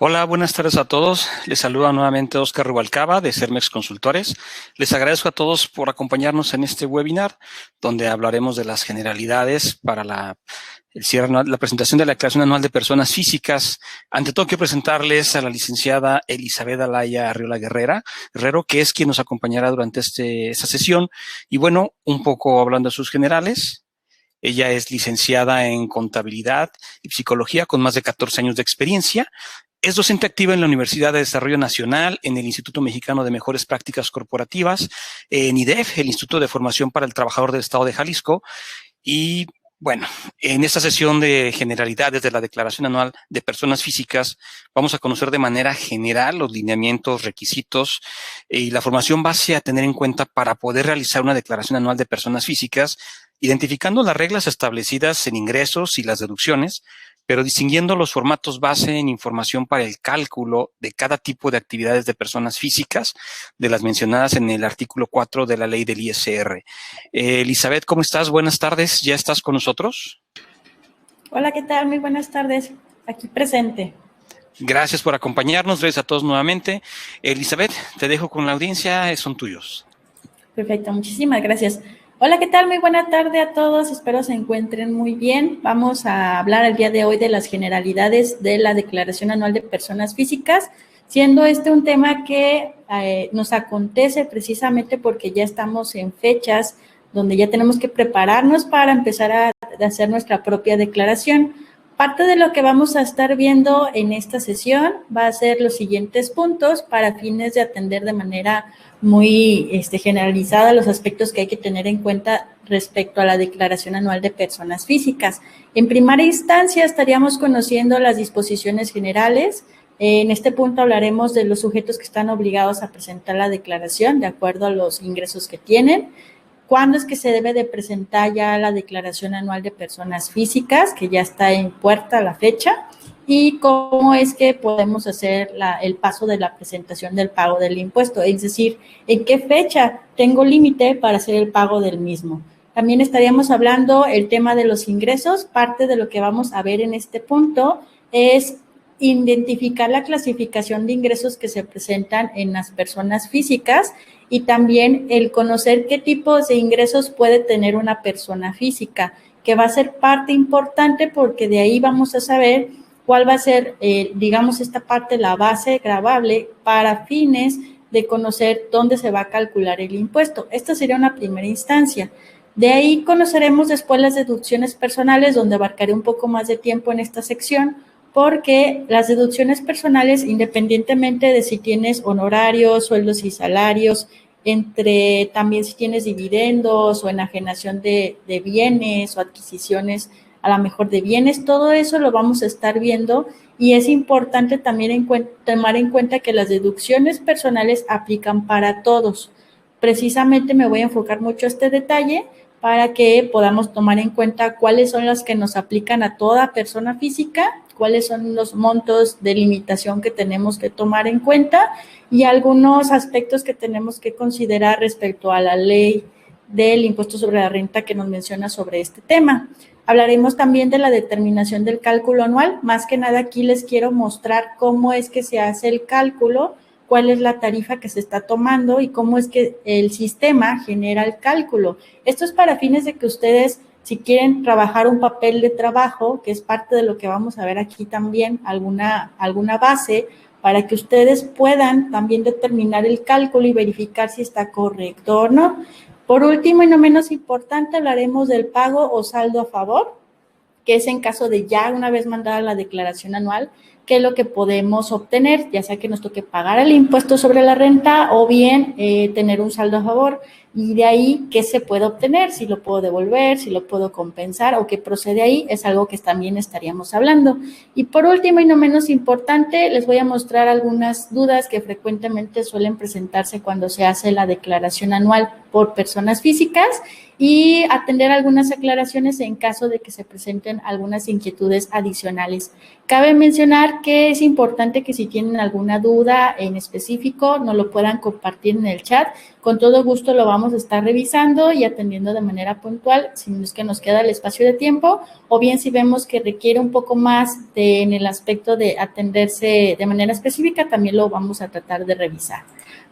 Hola, buenas tardes a todos. Les saluda nuevamente Oscar Rubalcaba de Cermex Consultores. Les agradezco a todos por acompañarnos en este webinar, donde hablaremos de las generalidades para la presentación de la Declaración Anual de Personas Físicas. Ante todo, quiero presentarles a la licenciada Elizabeth Alaya Arriola Guerrero, que es quien nos acompañará durante esta sesión. Y bueno, un poco hablando de sus generales. Ella es licenciada en Contabilidad y Psicología con más de 14 años de experiencia. Es docente activa en la Universidad de Desarrollo Nacional, en el Instituto Mexicano de Mejores Prácticas Corporativas, en IDEF, el Instituto de Formación para el Trabajador del Estado de Jalisco. Y bueno, en esta sesión de generalidades de la Declaración Anual de Personas Físicas, vamos a conocer de manera general los lineamientos, requisitos y la formación base a tener en cuenta para poder realizar una Declaración Anual de Personas Físicas, identificando las reglas establecidas en ingresos y las deducciones, pero distinguiendo los formatos base en información para el cálculo de cada tipo de actividades de personas físicas, de las mencionadas en el artículo 4 de la ley del ISR. Elizabeth, ¿cómo estás? Buenas tardes, ¿ya estás con nosotros? Hola, ¿qué tal? Muy buenas tardes, aquí presente. Gracias por acompañarnos, gracias a todos nuevamente. Elizabeth, te dejo con la audiencia, son tuyos. Perfecto, muchísimas gracias. Hola, ¿qué tal? Muy buena tarde a todos, espero se encuentren muy bien. Vamos a hablar el día de hoy de las generalidades de la Declaración Anual de Personas Físicas, siendo este un tema que nos acontece precisamente porque ya estamos en fechas donde ya tenemos que prepararnos para empezar a hacer nuestra propia declaración. Parte de lo que vamos a estar viendo en esta sesión va a ser los siguientes puntos para fines de atender de manera muy generalizada los aspectos que hay que tener en cuenta respecto a la Declaración Anual de Personas Físicas. En primera instancia estaríamos conociendo las disposiciones generales. En este punto hablaremos de los sujetos que están obligados a presentar la declaración de acuerdo a los ingresos que tienen. ¿Cuándo es que se debe de presentar ya la Declaración Anual de Personas Físicas, que ya está en puerta la fecha? Y cómo es que podemos hacer el paso de la presentación del pago del impuesto, es decir, en qué fecha tengo límite para hacer el pago del mismo. También estaríamos hablando el tema de los ingresos. Parte de lo que vamos a ver en este punto es identificar la clasificación de ingresos que se presentan en las personas físicas y también el conocer qué tipos de ingresos puede tener una persona física, que va a ser parte importante porque de ahí vamos a saber cuál va a ser, digamos, esta parte, la base gravable para fines de conocer dónde se va a calcular el impuesto. Esta sería una primera instancia. De ahí conoceremos después las deducciones personales, donde abarcaré un poco más de tiempo en esta sección, porque las deducciones personales, independientemente de si tienes honorarios, sueldos y salarios, entre también si tienes dividendos o enajenación de bienes o adquisiciones a lo mejor de bienes, todo eso lo vamos a estar viendo y es importante también tomar en cuenta que las deducciones personales aplican para todos. Precisamente me voy a enfocar mucho a este detalle para que podamos tomar en cuenta cuáles son las que nos aplican a toda persona física, cuáles son los montos de limitación que tenemos que tomar en cuenta y algunos aspectos que tenemos que considerar respecto a la ley del impuesto sobre la renta que nos menciona sobre este tema. Hablaremos también de la determinación del cálculo anual. Más que nada aquí les quiero mostrar cómo es que se hace el cálculo, cuál es la tarifa que se está tomando y cómo es que el sistema genera el cálculo. Esto es para fines de que ustedes, si quieren trabajar un papel de trabajo, que es parte de lo que vamos a ver aquí también, alguna base, para que ustedes puedan también determinar el cálculo y verificar si está correcto o no. Por último y no menos importante, hablaremos del pago o saldo a favor, que es en caso de ya una vez mandada la declaración anual, qué es lo que podemos obtener, ya sea que nos toque pagar el impuesto sobre la renta o bien tener un saldo a favor. Y de ahí, ¿qué se puede obtener? Si lo puedo devolver, si lo puedo compensar o qué procede ahí, es algo que también estaríamos hablando. Y por último y no menos importante, les voy a mostrar algunas dudas que frecuentemente suelen presentarse cuando se hace la declaración anual por personas físicas y atender algunas aclaraciones en caso de que se presenten algunas inquietudes adicionales. Cabe mencionar que es importante que si tienen alguna duda en específico, nos lo puedan compartir en el chat. Con todo gusto lo vamos vamos a estar revisando y atendiendo de manera puntual, si es que nos queda el espacio de tiempo, o bien si vemos que requiere un poco más en el aspecto de atenderse de manera específica, también lo vamos a tratar de revisar.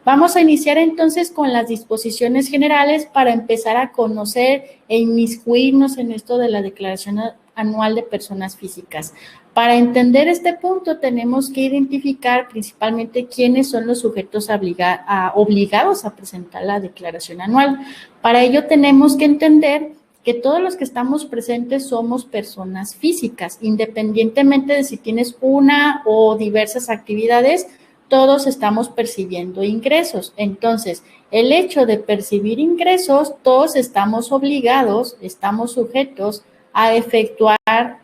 Vamos a iniciar entonces con las disposiciones generales para empezar a conocer e inmiscuirnos en esto de la Declaración Anual de Personas Físicas. Para entender este punto tenemos que identificar principalmente quiénes son los sujetos obligados a presentar la declaración anual. Para ello tenemos que entender que todos los que estamos presentes somos personas físicas, independientemente de si tienes una o diversas actividades, todos estamos percibiendo ingresos. Entonces, el hecho de percibir ingresos, todos estamos obligados, estamos sujetos a efectuar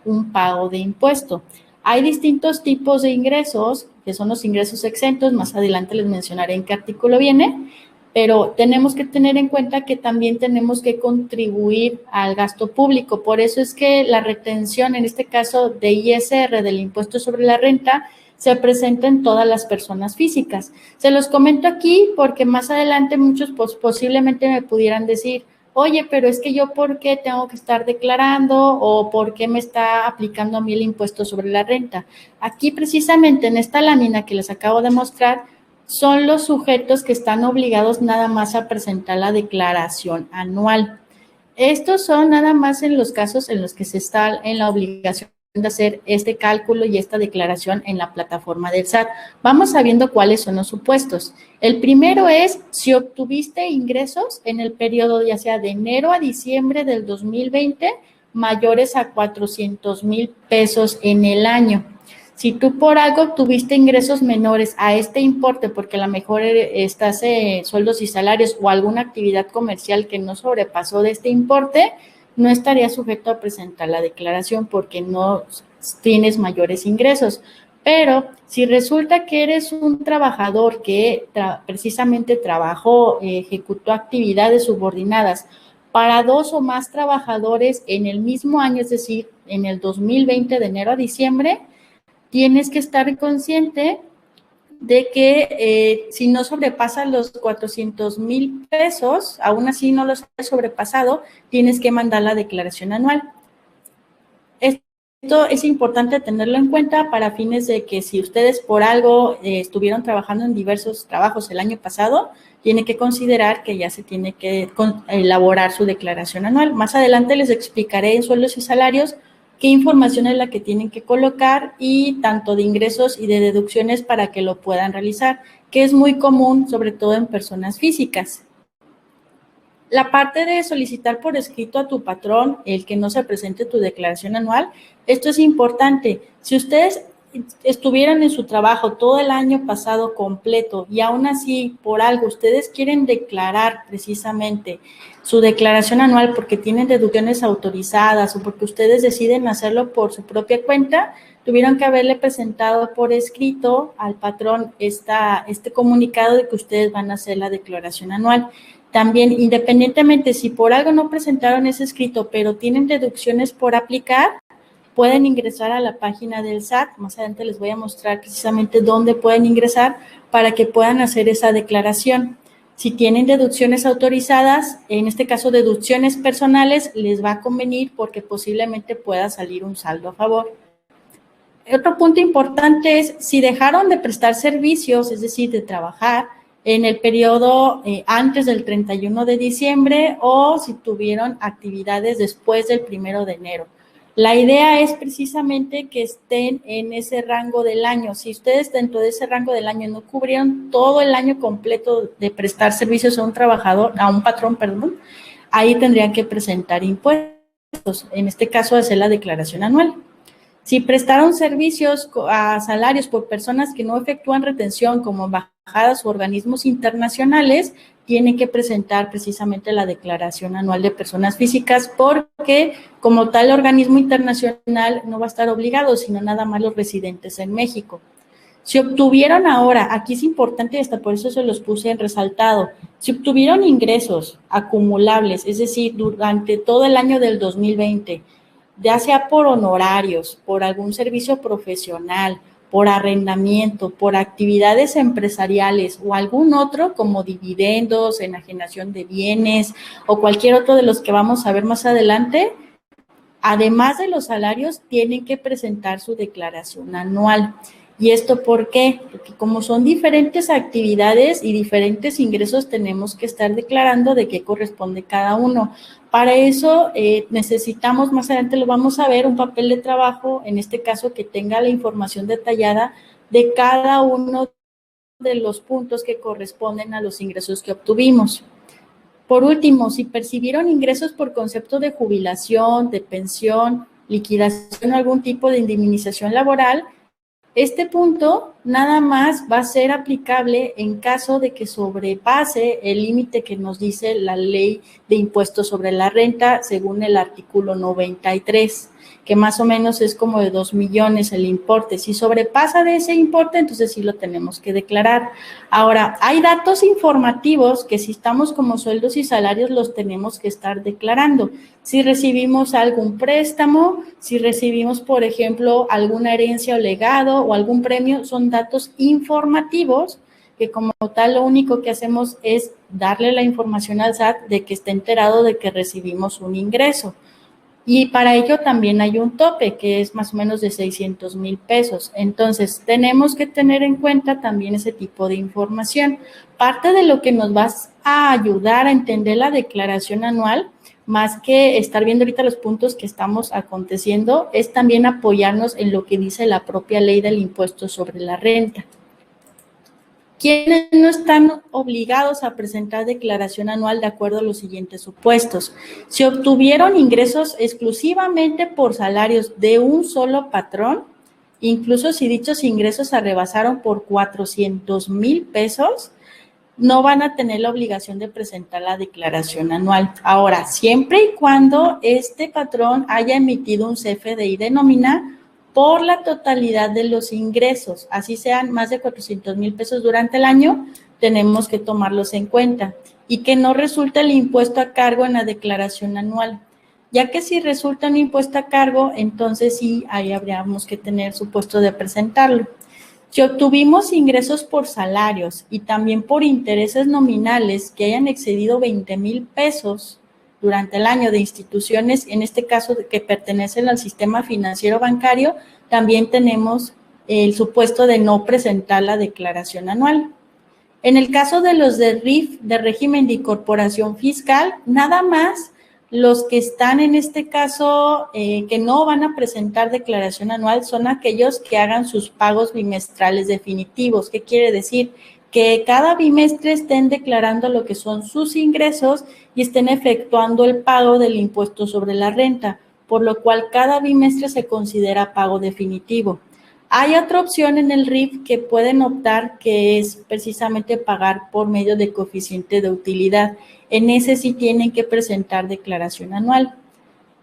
un pago de impuesto. Hay distintos tipos de ingresos, que son los ingresos exentos, más adelante les mencionaré en qué artículo viene, pero tenemos que tener en cuenta que también tenemos que contribuir al gasto público. Por eso es que la retención, en este caso de ISR, del impuesto sobre la renta, se presenta en todas las personas físicas. Se los comento aquí porque más adelante muchos posiblemente me pudieran decir, oye, pero es que yo ¿por qué tengo que estar declarando o por qué me está aplicando a mí el impuesto sobre la renta? Aquí precisamente en esta lámina que les acabo de mostrar son los sujetos que están obligados nada más a presentar la declaración anual. Estos son nada más en los casos en los que se está en la obligación de hacer este cálculo y esta declaración en la plataforma del SAT. Vamos sabiendo cuáles son los supuestos. El primero es si obtuviste ingresos en el periodo ya sea de enero a diciembre del 2020 mayores a 400,000 pesos en el año. Si tú por algo obtuviste ingresos menores a este importe, porque a lo mejor estás sueldos y salarios o alguna actividad comercial que no sobrepasó de este importe, no estaría sujeto a presentar la declaración porque no tienes mayores ingresos. Pero si resulta que eres un trabajador que precisamente trabajó, ejecutó actividades subordinadas para 2 o más trabajadores en el mismo año, es decir, en el 2020 de enero a diciembre, tienes que estar consciente de que si no sobrepasas los 400,000 pesos, aún así no los has sobrepasado, tienes que mandar la declaración anual. Esto es importante tenerlo en cuenta para fines de que si ustedes por algo estuvieron trabajando en diversos trabajos el año pasado, tiene que considerar que ya se tiene que elaborar su declaración anual. Más adelante les explicaré en sueldos y salarios qué información es la que tienen que colocar y tanto de ingresos y de deducciones para que lo puedan realizar, que es muy común, sobre todo en personas físicas. La parte de solicitar por escrito a tu patrón el que no se presente tu declaración anual, esto es importante. Si ustedes estuvieran en su trabajo todo el año pasado completo y aún así por algo ustedes quieren declarar precisamente su declaración anual porque tienen deducciones autorizadas o porque ustedes deciden hacerlo por su propia cuenta, tuvieron que haberle presentado por escrito al patrón este comunicado de que ustedes van a hacer la declaración anual. También, independientemente si por algo no presentaron ese escrito, pero tienen deducciones por aplicar, pueden ingresar a la página del SAT. Más adelante les voy a mostrar precisamente dónde pueden ingresar para que puedan hacer esa declaración. Si tienen deducciones autorizadas, en este caso deducciones personales, les va a convenir porque posiblemente pueda salir un saldo a favor. Otro punto importante es si dejaron de prestar servicios, es decir, de trabajar en el periodo antes del 31 de diciembre o si tuvieron actividades después del 1 de enero. La idea es precisamente que estén en ese rango del año. Si ustedes dentro de ese rango del año no cubrieron todo el año completo de prestar servicios a un trabajador, a un patrón, perdón, ahí tendrían que presentar impuestos. En este caso, hacer la declaración anual. Si prestaron servicios a salarios por personas que no efectúan retención como embajadas u organismos internacionales, tienen que presentar precisamente la declaración anual de personas físicas porque como tal organismo internacional no va a estar obligado, sino nada más los residentes en México. Si obtuvieron ahora, aquí es importante y hasta por eso se los puse en resaltado, si obtuvieron ingresos acumulables, es decir, durante todo el año del 2020, ya sea por honorarios, por algún servicio profesional, por arrendamiento, por actividades empresariales o algún otro como dividendos, enajenación de bienes o cualquier otro de los que vamos a ver más adelante, además de los salarios, tienen que presentar su declaración anual. ¿Y esto por qué? Porque como son diferentes actividades y diferentes ingresos, tenemos que estar declarando de qué corresponde cada uno. Para eso necesitamos, más adelante lo vamos a ver, un papel de trabajo, en este caso que tenga la información detallada de cada uno de los puntos que corresponden a los ingresos que obtuvimos. Por último, si percibieron ingresos por concepto de jubilación, de pensión, liquidación o algún tipo de indemnización laboral, este punto nada más va a ser aplicable en caso de que sobrepase el límite que nos dice la ley de impuestos sobre la renta según el artículo 93, que más o menos es como de 2 millones el importe. Si sobrepasa de ese importe, entonces sí lo tenemos que declarar. Ahora, hay datos informativos que si estamos como sueldos y salarios los tenemos que estar declarando. Si recibimos algún préstamo, si recibimos, por ejemplo, alguna herencia o legado o algún premio, son datos informativos que como tal lo único que hacemos es darle la información al SAT de que esté enterado de que recibimos un ingreso. Y para ello también hay un tope que es más o menos de 600,000 pesos. Entonces, tenemos que tener en cuenta también ese tipo de información. Parte de lo que nos va a ayudar a entender la declaración anual, más que estar viendo ahorita los puntos que estamos aconteciendo, es también apoyarnos en lo que dice la propia ley del impuesto sobre la renta. ¿Quiénes no están obligados a presentar declaración anual de acuerdo a los siguientes supuestos? Si obtuvieron ingresos exclusivamente por salarios de un solo patrón, incluso si dichos ingresos se rebasaron por 400,000 pesos, no van a tener la obligación de presentar la declaración anual. Ahora, siempre y cuando este patrón haya emitido un CFDI de nómina por la totalidad de los ingresos, así sean más de 400,000 pesos durante el año, tenemos que tomarlos en cuenta y que no resulte el impuesto a cargo en la declaración anual, ya que si resulta un impuesto a cargo, entonces sí, ahí habríamos que tener supuesto de presentarlo. Si obtuvimos ingresos por salarios y también por intereses nominales que hayan excedido 20,000 pesos durante el año de instituciones, en este caso que pertenecen al sistema financiero bancario, también tenemos el supuesto de no presentar la declaración anual. En el caso de los de RIF, de régimen de incorporación fiscal, nada más los que están en este caso que no van a presentar declaración anual son aquellos que hagan sus pagos bimestrales definitivos. ¿Qué quiere decir? Que cada bimestre estén declarando lo que son sus ingresos y estén efectuando el pago del impuesto sobre la renta, por lo cual cada bimestre se considera pago definitivo. Hay otra opción en el RIF que pueden optar, que es precisamente pagar por medio de coeficiente de utilidad. En ese sí tienen que presentar declaración anual.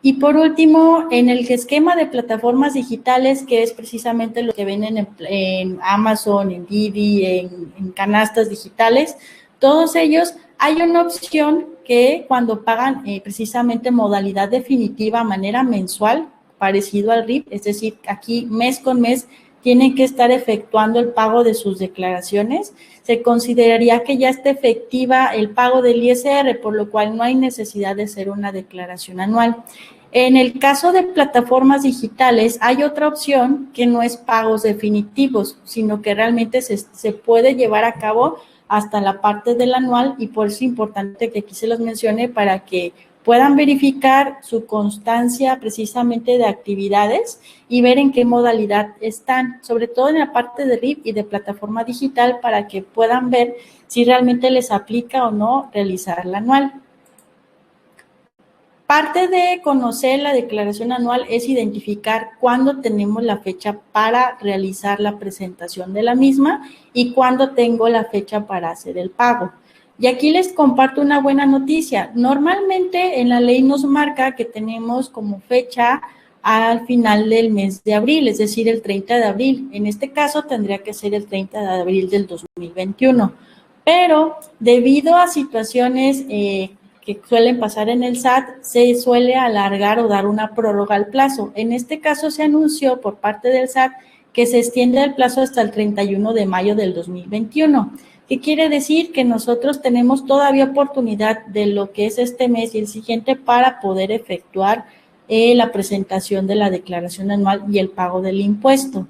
Y por último, en el esquema de plataformas digitales, que es precisamente lo que venden en Amazon, en Didi, en canastas digitales, todos ellos, hay una opción que cuando pagan precisamente modalidad definitiva a manera mensual, parecido al RIF, es decir, aquí mes con mes tienen que estar efectuando el pago de sus declaraciones, se consideraría que ya está efectiva el pago del ISR, por lo cual no hay necesidad de hacer una declaración anual. En el caso de plataformas digitales, hay otra opción que no es pagos definitivos, sino que realmente se puede llevar a cabo hasta la parte del anual, y por eso es importante que aquí se los mencione para que puedan verificar su constancia precisamente de actividades y ver en qué modalidad están, sobre todo en la parte de RIF y de plataforma digital, para que puedan ver si realmente les aplica o no realizar la anual. Parte de conocer la declaración anual es identificar cuándo tenemos la fecha para realizar la presentación de la misma y cuándo tengo la fecha para hacer el pago. Y aquí les comparto una buena noticia. Normalmente en la ley nos marca que tenemos como fecha al final del mes de abril, es decir, el 30 de abril. En este caso tendría que ser el 30 de abril del 2021. Pero debido a situaciones que suelen pasar en el SAT, se suele alargar o dar una prórroga al plazo. En este caso se anunció por parte del SAT que se extiende el plazo hasta el 31 de mayo del 2021. ¿Qué quiere decir? Que nosotros tenemos todavía oportunidad de lo que es este mes y el siguiente para poder efectuar la presentación de la declaración anual y el pago del impuesto.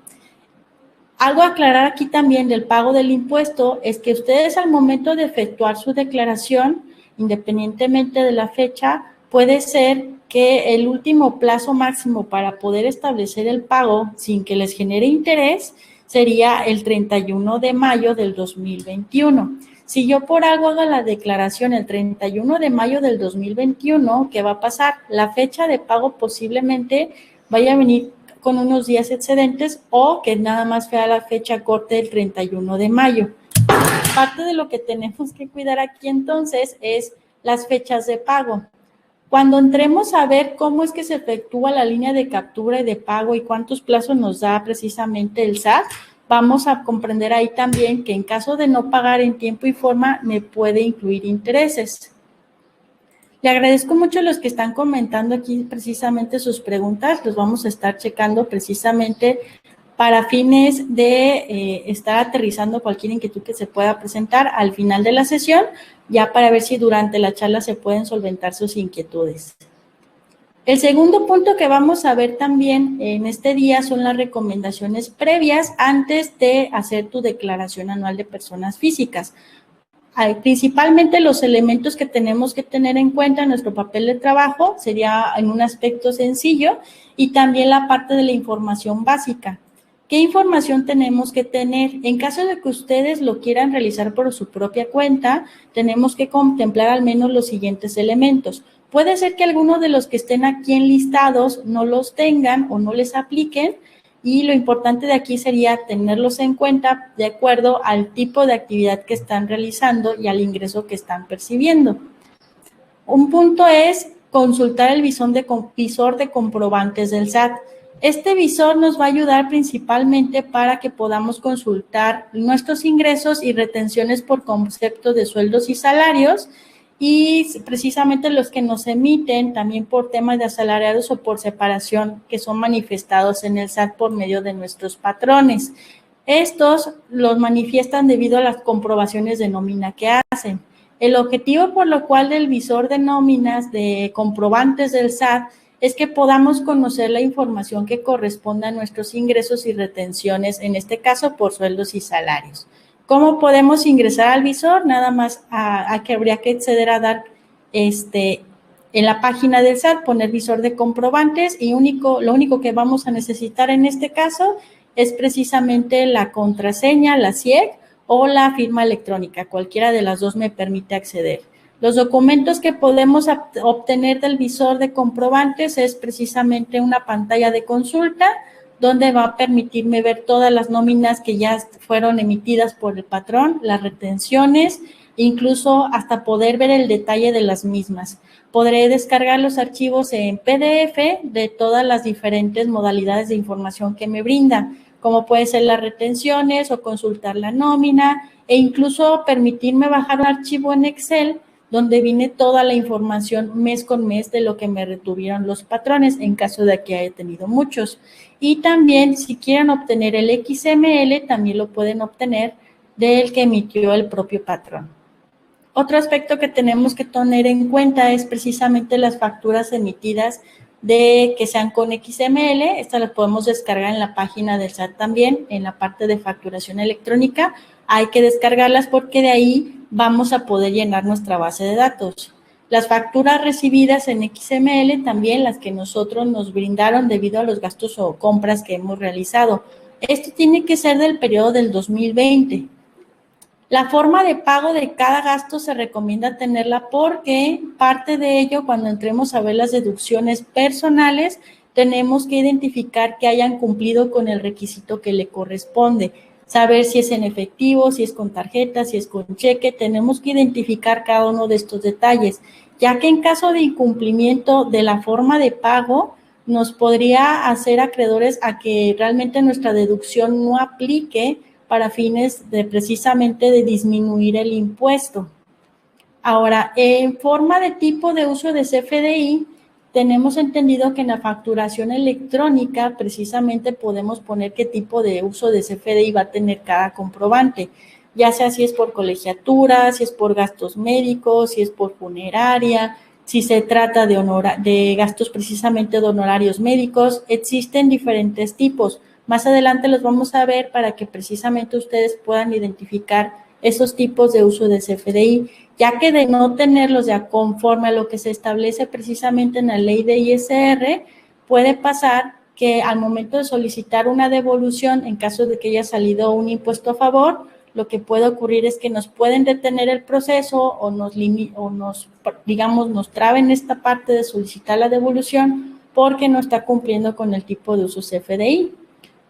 Algo a aclarar aquí también del pago del impuesto es que ustedes al momento de efectuar su declaración, independientemente de la fecha, puede ser que el último plazo máximo para poder establecer el pago sin que les genere interés sería el 31 de mayo del 2021. Si yo por algo hago la declaración el 31 de mayo del 2021, ¿qué va a pasar? La fecha de pago posiblemente vaya a venir con unos días excedentes o que nada más sea la fecha corte del 31 de mayo. Parte de lo que tenemos que cuidar aquí entonces es las fechas de pago. Cuando entremos a ver cómo es que se efectúa la línea de captura y de pago y cuántos plazos nos da precisamente el SAT, vamos a comprender ahí también que en caso de no pagar en tiempo y forma me puede incluir intereses. Le agradezco mucho a los que están comentando aquí precisamente sus preguntas, los vamos a estar checando precisamente para fines de estar aterrizando cualquier inquietud que se pueda presentar al final de la sesión, ya para ver si durante la charla se pueden solventar sus inquietudes. El segundo punto que vamos a ver también en este día son las recomendaciones previas antes de hacer tu declaración anual de personas físicas. Principalmente los elementos que tenemos que tener en cuenta en nuestro papel de trabajo sería en un aspecto sencillo y también la parte de la información básica. ¿Qué información tenemos que tener? En caso de que ustedes lo quieran realizar por su propia cuenta, tenemos que contemplar al menos los siguientes elementos. Puede ser que algunos de los que estén aquí enlistados no los tengan o no les apliquen, y lo importante de aquí sería tenerlos en cuenta de acuerdo al tipo de actividad que están realizando y al ingreso que están percibiendo. Un punto es consultar el visor de comprobantes del SAT. Este visor nos va a ayudar principalmente para que podamos consultar nuestros ingresos y retenciones por concepto de sueldos y salarios, y precisamente los que nos emiten también por temas de asalariados o por separación que son manifestados en el SAT por medio de nuestros patrones. Estos los manifiestan debido a las comprobaciones de nómina que hacen. El objetivo por lo cual del visor de nóminas de comprobantes del SAT es que podamos conocer la información que corresponda a nuestros ingresos y retenciones, en este caso por sueldos y salarios. ¿Cómo podemos ingresar al visor? Nada más a que habría que acceder a dar en la página del SAT, poner visor de comprobantes y lo único que vamos a necesitar en este caso es precisamente la contraseña, la CIEC o la firma electrónica. Cualquiera de las dos me permite acceder. Los documentos que podemos obtener del visor de comprobantes es precisamente una pantalla de consulta donde va a permitirme ver todas las nóminas que ya fueron emitidas por el patrón, las retenciones, incluso hasta poder ver el detalle de las mismas. Podré descargar los archivos en PDF de todas las diferentes modalidades de información que me brindan, como puede ser las retenciones o consultar la nómina, e incluso permitirme bajar un archivo en Excel donde viene toda la información mes con mes de lo que me retuvieron los patrones, en caso de que haya tenido muchos. Y también, si quieren obtener el XML, también lo pueden obtener del que emitió el propio patrón. Otro aspecto que tenemos que tener en cuenta es precisamente las facturas emitidas que sean con XML. Estas las podemos descargar en la página del SAT también, en la parte de facturación electrónica. Hay que descargarlas porque de ahí vamos a poder llenar nuestra base de datos. Las facturas recibidas en XML, también las que nosotros nos brindaron debido a los gastos o compras que hemos realizado. Esto tiene que ser del periodo del 2020. La forma de pago de cada gasto se recomienda tenerla porque parte de ello, cuando entremos a ver las deducciones personales, tenemos que identificar que hayan cumplido con el requisito que le corresponde. Saber si es en efectivo, si es con tarjeta, si es con cheque. Tenemos que identificar cada uno de estos detalles, ya que en caso de incumplimiento de la forma de pago, nos podría hacer acreedores a que realmente nuestra deducción no aplique para fines de precisamente de disminuir el impuesto. Ahora, en forma de tipo de uso de CFDI, tenemos entendido que en la facturación electrónica precisamente podemos poner qué tipo de uso de CFDI va a tener cada comprobante, ya sea si es por colegiatura, si es por gastos médicos, si es por funeraria, si se trata de gastos precisamente de honorarios médicos. Existen diferentes tipos. Más adelante los vamos a ver para que precisamente ustedes puedan identificar esos tipos de uso de CFDI, ya que de no tenerlos ya conforme a lo que se establece precisamente en la ley de ISR, puede pasar que al momento de solicitar una devolución, en caso de que haya salido un impuesto a favor, lo que puede ocurrir es que nos pueden detener el proceso o nos traben esta parte de solicitar la devolución porque no está cumpliendo con el tipo de uso CFDI.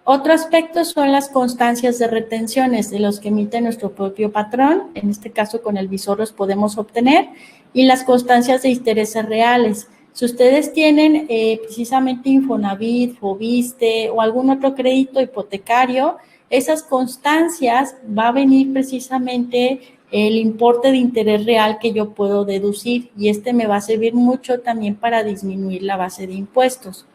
Otro aspecto son las constancias de retenciones de los que emite nuestro propio patrón, en este caso con el visor los podemos obtener, y las constancias de intereses reales. Si ustedes tienen precisamente Infonavit, Foviste o algún otro crédito hipotecario, esas constancias va a venir precisamente el importe de interés real que yo puedo deducir y este me va a servir mucho también para disminuir la base de impuestos.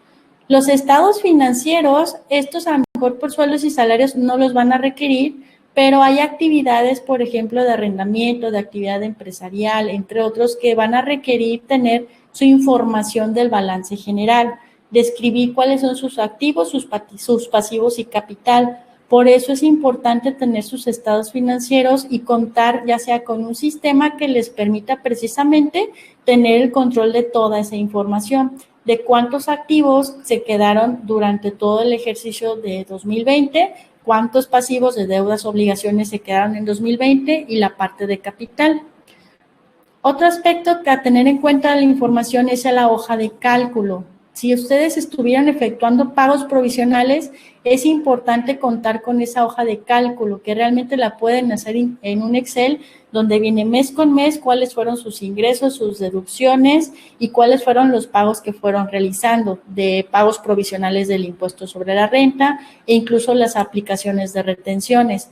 Los estados financieros, estos a lo mejor por sueldos y salarios no los van a requerir, pero hay actividades, por ejemplo, de arrendamiento, de actividad empresarial, entre otros, que van a requerir tener su información del balance general, describir cuáles son sus activos, sus pasivos y capital. Por eso es importante tener sus estados financieros y contar ya sea con un sistema que les permita precisamente tener el control de toda esa información, de cuántos activos se quedaron durante todo el ejercicio de 2020, cuántos pasivos de deudas o obligaciones se quedaron en 2020 y la parte de capital. Otro aspecto que a tener en cuenta de la información es la hoja de cálculo. Si ustedes estuvieran efectuando pagos provisionales, es importante contar con esa hoja de cálculo, que realmente la pueden hacer en un Excel, donde viene mes con mes cuáles fueron sus ingresos, sus deducciones y cuáles fueron los pagos que fueron realizando de pagos provisionales del impuesto sobre la renta e incluso las aplicaciones de retenciones.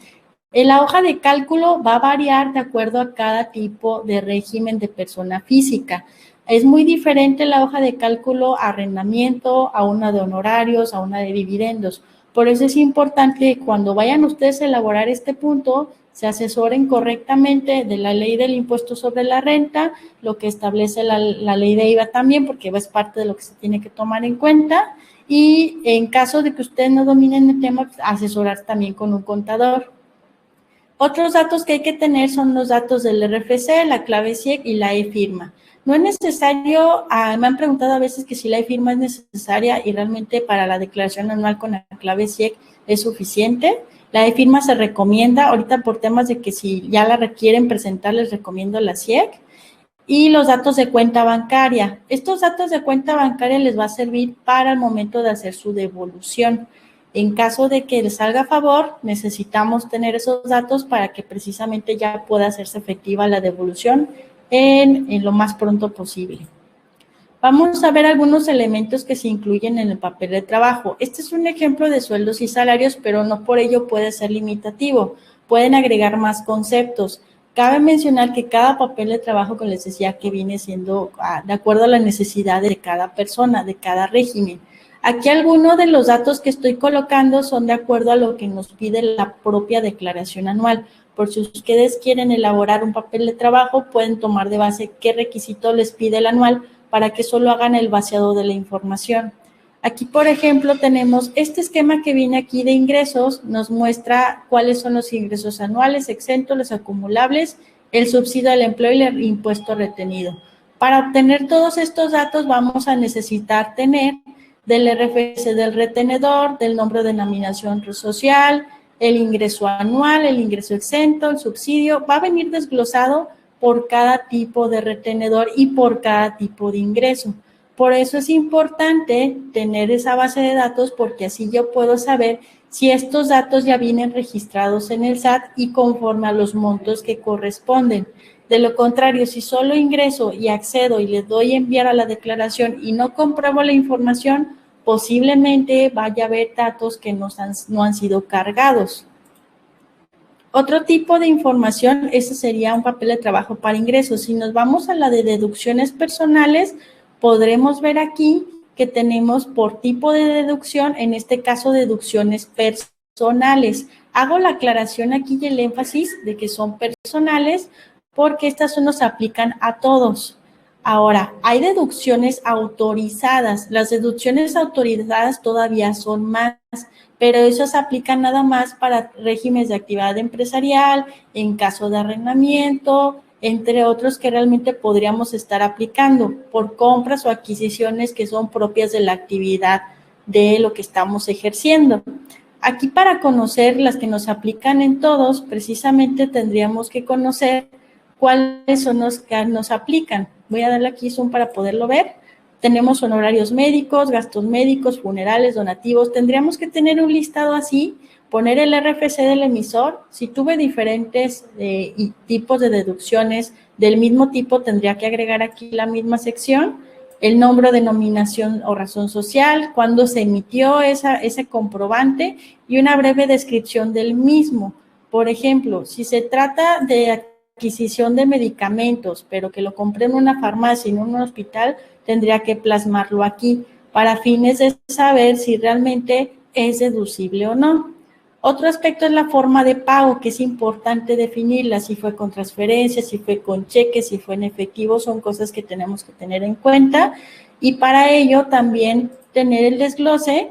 La hoja de cálculo va a variar de acuerdo a cada tipo de régimen de persona física. Es muy diferente la hoja de cálculo a arrendamiento, a una de honorarios, a una de dividendos. Por eso es importante que cuando vayan ustedes a elaborar este punto, se asesoren correctamente de la ley del impuesto sobre la renta, lo que establece la ley de IVA también, porque es parte de lo que se tiene que tomar en cuenta. Y en caso de que ustedes no dominen el tema, pues, asesorar también con un contador. Otros datos que hay que tener son los datos del RFC, la clave CIEC y la e-firma. No es necesario, me han preguntado a veces que si la e-firma es necesaria y realmente para la declaración anual con la clave CIEC es suficiente. La e-firma se recomienda, ahorita por temas de que si ya la requieren presentar, les recomiendo la CIEC. Y los datos de cuenta bancaria. Estos datos de cuenta bancaria les va a servir para el momento de hacer su devolución. En caso de que les salga a favor, necesitamos tener esos datos para que precisamente ya pueda hacerse efectiva la devolución en lo más pronto posible. Vamos a ver algunos elementos que se incluyen en el papel de trabajo. Este es un ejemplo de sueldos y salarios, pero no por ello puede ser limitativo. Pueden agregar más conceptos. Cabe mencionar que cada papel de trabajo, como les decía, que viene siendo de acuerdo a las necesidades de cada persona, de cada régimen. Aquí algunos de los datos que estoy colocando son de acuerdo a lo que nos pide la propia declaración anual. Por si ustedes quieren elaborar un papel de trabajo, pueden tomar de base qué requisito les pide el anual para que solo hagan el vaciado de la información. Aquí, por ejemplo, tenemos este esquema que viene aquí de ingresos, nos muestra cuáles son los ingresos anuales, exentos, los acumulables, el subsidio al empleo y el impuesto retenido. Para obtener todos estos datos vamos a necesitar tener del RFC del retenedor, del nombre de denominación social, el ingreso anual, el ingreso exento, el subsidio, va a venir desglosado por cada tipo de retenedor y por cada tipo de ingreso. Por eso es importante tener esa base de datos porque así yo puedo saber si estos datos ya vienen registrados en el SAT y conforme a los montos que corresponden. De lo contrario, si solo ingreso y accedo y le doy enviar a la declaración y no compruebo la información, posiblemente vaya a haber datos que no han sido cargados. Otro tipo de información, ese sería un papel de trabajo para ingresos. Si nos vamos a la de deducciones personales, podremos ver aquí que tenemos por tipo de deducción, en este caso deducciones personales. Hago la aclaración aquí y el énfasis de que son personales porque estas nos aplican a todos. Ahora, hay deducciones autorizadas. Las deducciones autorizadas todavía son más, pero esas aplican nada más para regímenes de actividad empresarial, en caso de arrendamiento, entre otros que realmente podríamos estar aplicando por compras o adquisiciones que son propias de la actividad de lo que estamos ejerciendo. Aquí para conocer las que nos aplican en todos, precisamente tendríamos que conocer cuáles son los que nos aplican. Voy a darle aquí zoom para poderlo ver. Tenemos honorarios médicos, gastos médicos, funerales, donativos. Tendríamos que tener un listado así, poner el RFC del emisor. Si tuve diferentes tipos de deducciones del mismo tipo, tendría que agregar aquí la misma sección, el nombre, denominación o razón social, cuándo se emitió ese comprobante y una breve descripción del mismo. Por ejemplo, si se trata de adquisición de medicamentos, pero que lo compré en una farmacia y no en un hospital, tendría que plasmarlo aquí para fines de saber si realmente es deducible o no. Otro aspecto es la forma de pago, que es importante definirla, si fue con transferencia, si fue con cheque, si fue en efectivo, son cosas que tenemos que tener en cuenta y para ello también tener el desglose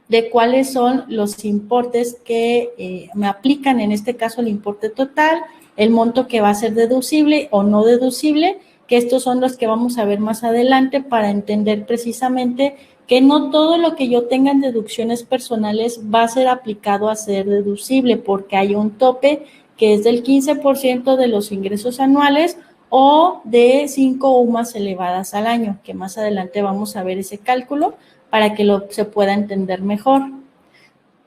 de cuáles son los importes que me aplican, en este caso el importe total, el monto que va a ser deducible o no deducible, que estos son los que vamos a ver más adelante para entender precisamente que no todo lo que yo tenga en deducciones personales va a ser aplicado a ser deducible, porque hay un tope que es del 15% de los ingresos anuales o de 5 UMAS elevadas al año, que más adelante vamos a ver ese cálculo para que se pueda entender mejor.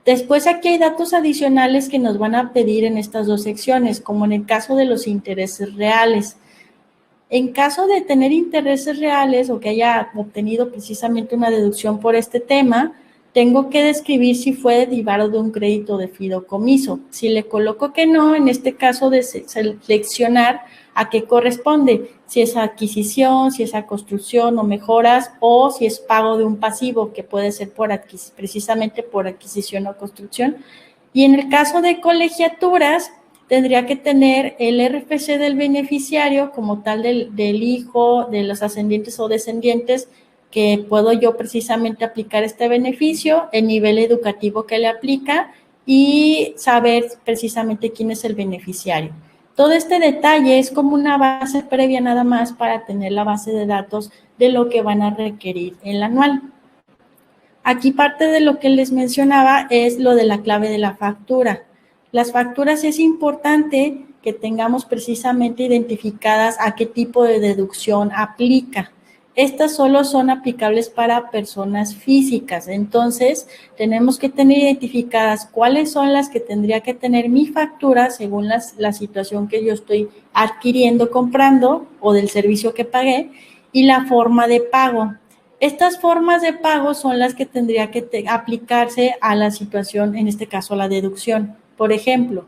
Después aquí hay datos adicionales que nos van a pedir en estas dos secciones, como en el caso de los intereses reales. En caso de tener intereses reales o que haya obtenido precisamente una deducción por este tema, tengo que describir si fue derivado de un crédito de fideicomiso. Si le coloco que no, en este caso de seleccionar a qué corresponde, si es adquisición, si es a construcción o mejoras, o si es pago de un pasivo, que puede ser precisamente por adquisición o construcción. Y en el caso de colegiaturas, tendría que tener el RFC del beneficiario como tal del hijo, de los ascendientes o descendientes, que puedo yo precisamente aplicar este beneficio, el nivel educativo que le aplica y saber precisamente quién es el beneficiario. Todo este detalle es como una base previa nada más para tener la base de datos de lo que van a requerir en el anual. Aquí parte de lo que les mencionaba es lo de la clave de la factura. Las facturas es importante que tengamos precisamente identificadas a qué tipo de deducción aplica. Estas solo son aplicables para personas físicas, entonces tenemos que tener identificadas cuáles son las que tendría que tener mi factura según la situación que yo estoy adquiriendo, comprando o del servicio que pagué y la forma de pago. Estas formas de pago son las que tendría que aplicarse a la situación, en este caso a la deducción. Por ejemplo,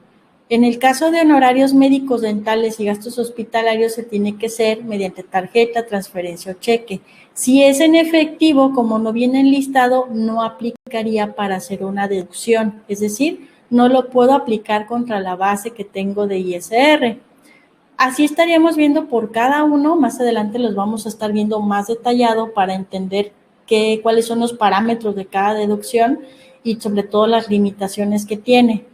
en el caso de honorarios médicos, dentales y gastos hospitalarios se tiene que ser mediante tarjeta, transferencia o cheque. Si es en efectivo, como no viene enlistado, no aplicaría para hacer una deducción. Es decir, no lo puedo aplicar contra la base que tengo de ISR. Así estaríamos viendo por cada uno, más adelante los vamos a estar viendo más detallado para entender cuáles son los parámetros de cada deducción y sobre todo las limitaciones que tiene.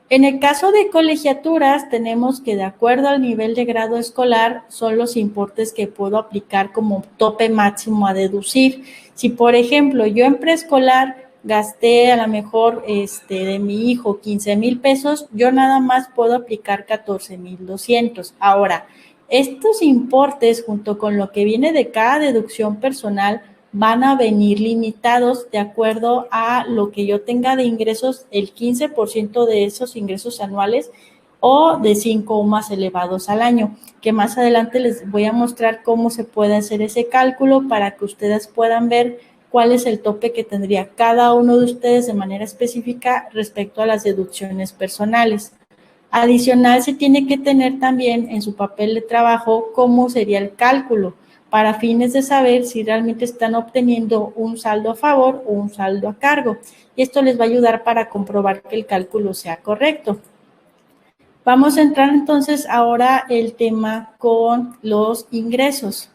En el caso de colegiaturas, tenemos que de acuerdo al nivel de grado escolar son los importes que puedo aplicar como tope máximo a deducir. Si, por ejemplo, yo en preescolar gasté a lo mejor de mi hijo 15,000 pesos, yo nada más puedo aplicar 14,200. Ahora, estos importes junto con lo que viene de cada deducción personal van a venir limitados de acuerdo a lo que yo tenga de ingresos, el 15% de esos ingresos anuales o de 5 o más elevados al año, que más adelante les voy a mostrar cómo se puede hacer ese cálculo para que ustedes puedan ver cuál es el tope que tendría cada uno de ustedes de manera específica respecto a las deducciones personales. Adicional, se tiene que tener también en su papel de trabajo cómo sería el cálculo, para fines de saber si realmente están obteniendo un saldo a favor o un saldo a cargo. Y esto les va a ayudar para comprobar que el cálculo sea correcto. Vamos a entrar entonces ahora el tema con los ingresos.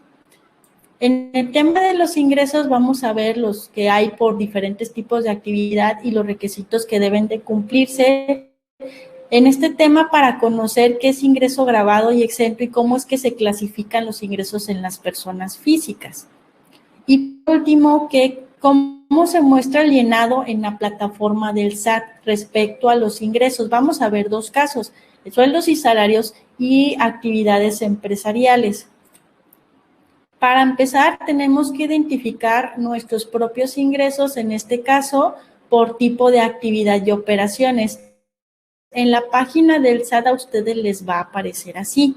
En el tema de los ingresos vamos a ver los que hay por diferentes tipos de actividad y los requisitos que deben de cumplirse en este tema para conocer qué es ingreso grabado y exento y cómo es que se clasifican los ingresos en las personas físicas. Y por último, cómo se muestra el llenado en la plataforma del SAT respecto a los ingresos. Vamos a ver dos casos, sueldos y salarios y actividades empresariales. Para empezar, tenemos que identificar nuestros propios ingresos, en este caso, por tipo de actividad y operaciones. En la página del SAT a ustedes les va a aparecer así,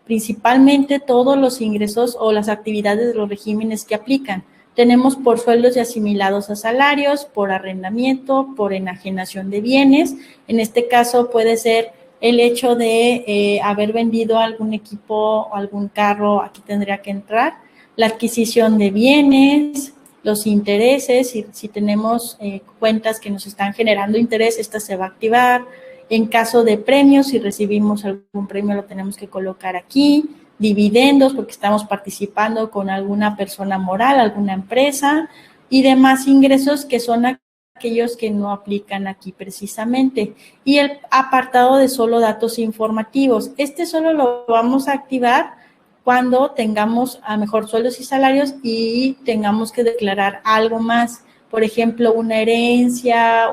principalmente todos los ingresos o las actividades de los regímenes que aplican. Tenemos por sueldos y asimilados a salarios, por arrendamiento, por enajenación de bienes. En este caso puede ser el hecho de haber vendido algún equipo o algún carro, aquí tendría que entrar. La adquisición de bienes, los intereses, si tenemos cuentas que nos están generando interés, esta se va a activar. En caso de premios, si recibimos algún premio, lo tenemos que colocar aquí. Dividendos, porque estamos participando con alguna persona moral, alguna empresa. Y demás ingresos que son aquellos que no aplican aquí precisamente. Y el apartado de solo datos informativos. Este solo lo vamos a activar cuando tengamos a mejor sueldos y salarios y tengamos que declarar algo más. Por ejemplo, una herencia,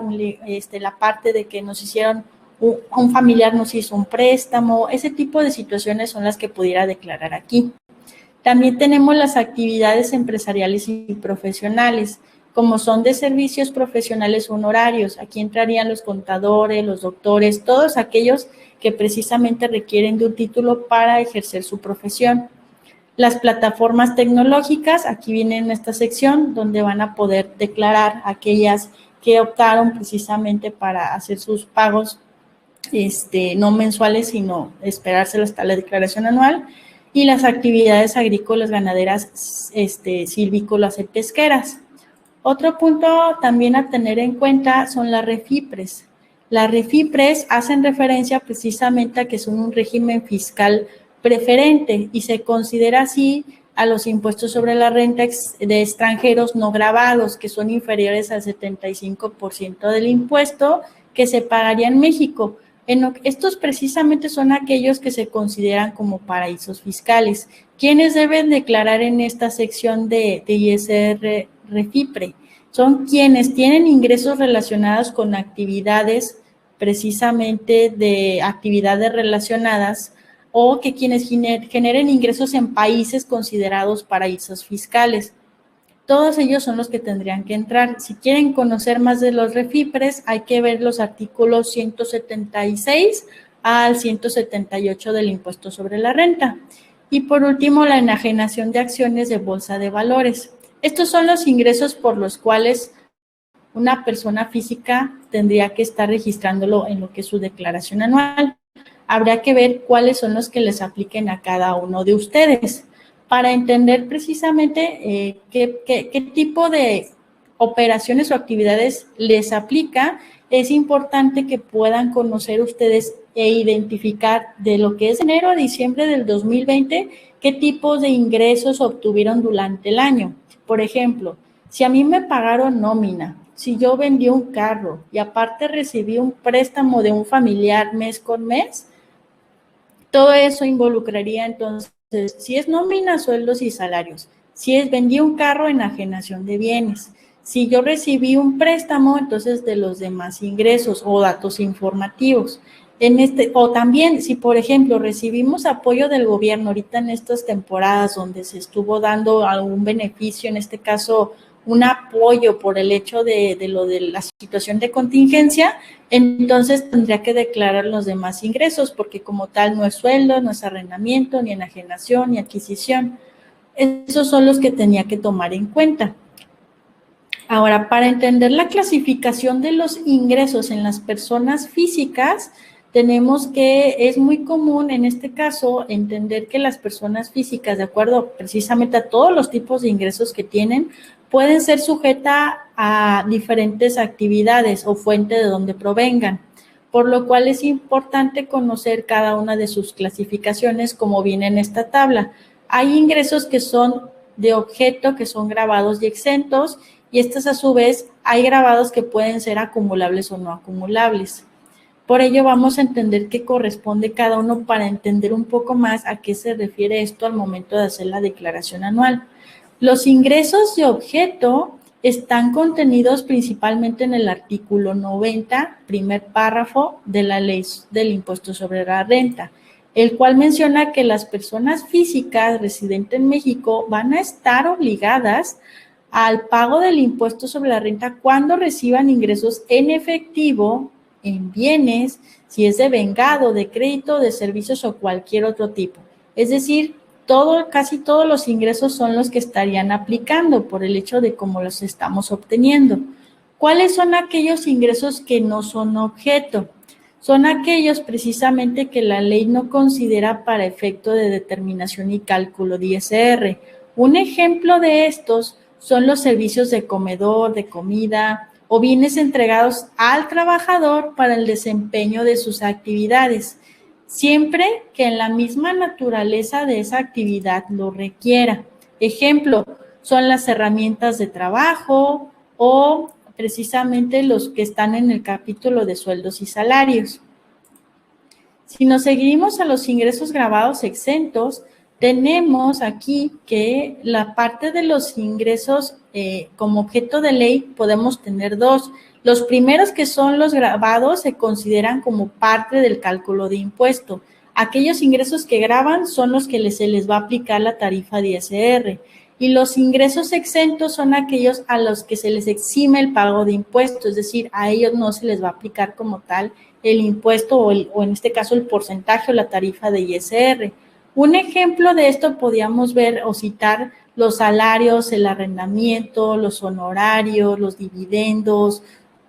la parte de que nos hicieron, un familiar nos hizo un préstamo, ese tipo de situaciones son las que pudiera declarar aquí. También tenemos las actividades empresariales y profesionales, como son de servicios profesionales honorarios. Aquí entrarían los contadores, los doctores, todos aquellos que precisamente requieren de un título para ejercer su profesión. Las plataformas tecnológicas, aquí viene en esta sección donde van a poder declarar aquellas que optaron precisamente para hacer sus pagos no mensuales, sino esperárselos hasta la declaración anual, y las actividades agrícolas, ganaderas, silvícolas y pesqueras. Otro punto también a tener en cuenta son las REFIPRES. Las REFIPRES hacen referencia precisamente a que son un régimen fiscal preferente y se considera así a los impuestos sobre la renta de extranjeros no gravados, que son inferiores al 75% del impuesto que se pagaría en México. Estos precisamente son aquellos que se consideran como paraísos fiscales. ¿Quiénes deben declarar en esta sección de ISR REFIPRE? Son quienes tienen ingresos relacionados con actividades, precisamente de actividades relacionadas, o que quienes generen ingresos en países considerados paraísos fiscales. Todos ellos son los que tendrían que entrar. Si quieren conocer más de los REFIPRES, hay que ver los artículos 176 al 178 del impuesto sobre la renta. Y por último, la enajenación de acciones de bolsa de valores. Estos son los ingresos por los cuales una persona física tendría que estar registrándolo en lo que es su declaración anual. Habrá que ver cuáles son los que les apliquen a cada uno de ustedes. Para entender precisamente qué tipo de operaciones o actividades les aplica, es importante que puedan conocer ustedes e identificar de lo que es enero a diciembre del 2020, qué tipos de ingresos obtuvieron durante el año. Por ejemplo, si a mí me pagaron nómina, si yo vendí un carro y aparte recibí un préstamo de un familiar mes con mes, todo eso involucraría entonces, si es nómina, sueldos y salarios. Si vendí un carro, enajenación de bienes. Si yo recibí un préstamo, entonces de los demás ingresos o datos informativos. O también, si por ejemplo recibimos apoyo del gobierno ahorita en estas temporadas donde se estuvo dando algún beneficio, en este caso un apoyo por el hecho de lo de la situación de contingencia, entonces tendría que declarar los demás ingresos, porque como tal no es sueldo, no es arrendamiento, ni enajenación, ni adquisición. Esos son los que tenía que tomar en cuenta. Ahora, para entender la clasificación de los ingresos en las personas físicas, tenemos que es muy común en este caso entender que las personas físicas, de acuerdo precisamente a todos los tipos de ingresos que tienen, pueden ser sujetas a diferentes actividades o fuente de donde provengan, por lo cual es importante conocer cada una de sus clasificaciones como viene en esta tabla. Hay ingresos que son de objeto, que son grabados y exentos, y estos a su vez hay grabados que pueden ser acumulables o no acumulables. Por ello vamos a entender qué corresponde cada uno para entender un poco más a qué se refiere esto al momento de hacer la declaración anual. Los ingresos de objeto están contenidos principalmente en el artículo 90, primer párrafo de la ley del impuesto sobre la renta, el cual menciona que las personas físicas residentes en México van a estar obligadas al pago del impuesto sobre la renta cuando reciban ingresos en efectivo, en bienes, si es de vengado, de crédito, de servicios o cualquier otro tipo. Es decir, casi todos los ingresos son los que estarían aplicando por el hecho de cómo los estamos obteniendo. ¿Cuáles son aquellos ingresos que no son objeto? Son aquellos precisamente que la ley no considera para efecto de determinación y cálculo de ISR. Un ejemplo de estos son los servicios de comedor, de comida, o bienes entregados al trabajador para el desempeño de sus actividades, siempre que en la misma naturaleza de esa actividad lo requiera. Ejemplo, son las herramientas de trabajo o precisamente los que están en el capítulo de sueldos y salarios. Si nos seguimos a los ingresos grabados exentos, tenemos aquí que la parte de los ingresos como objeto de ley podemos tener dos. Los primeros, que son los grabados, se consideran como parte del cálculo de impuesto. Aquellos ingresos que graban son los que se les va a aplicar la tarifa de ISR. Y los ingresos exentos son aquellos a los que se les exime el pago de impuestos, es decir, a ellos no se les va a aplicar como tal el impuesto o en este caso el porcentaje o la tarifa de ISR. Un ejemplo de esto podríamos ver o citar los salarios, el arrendamiento, los honorarios, los dividendos,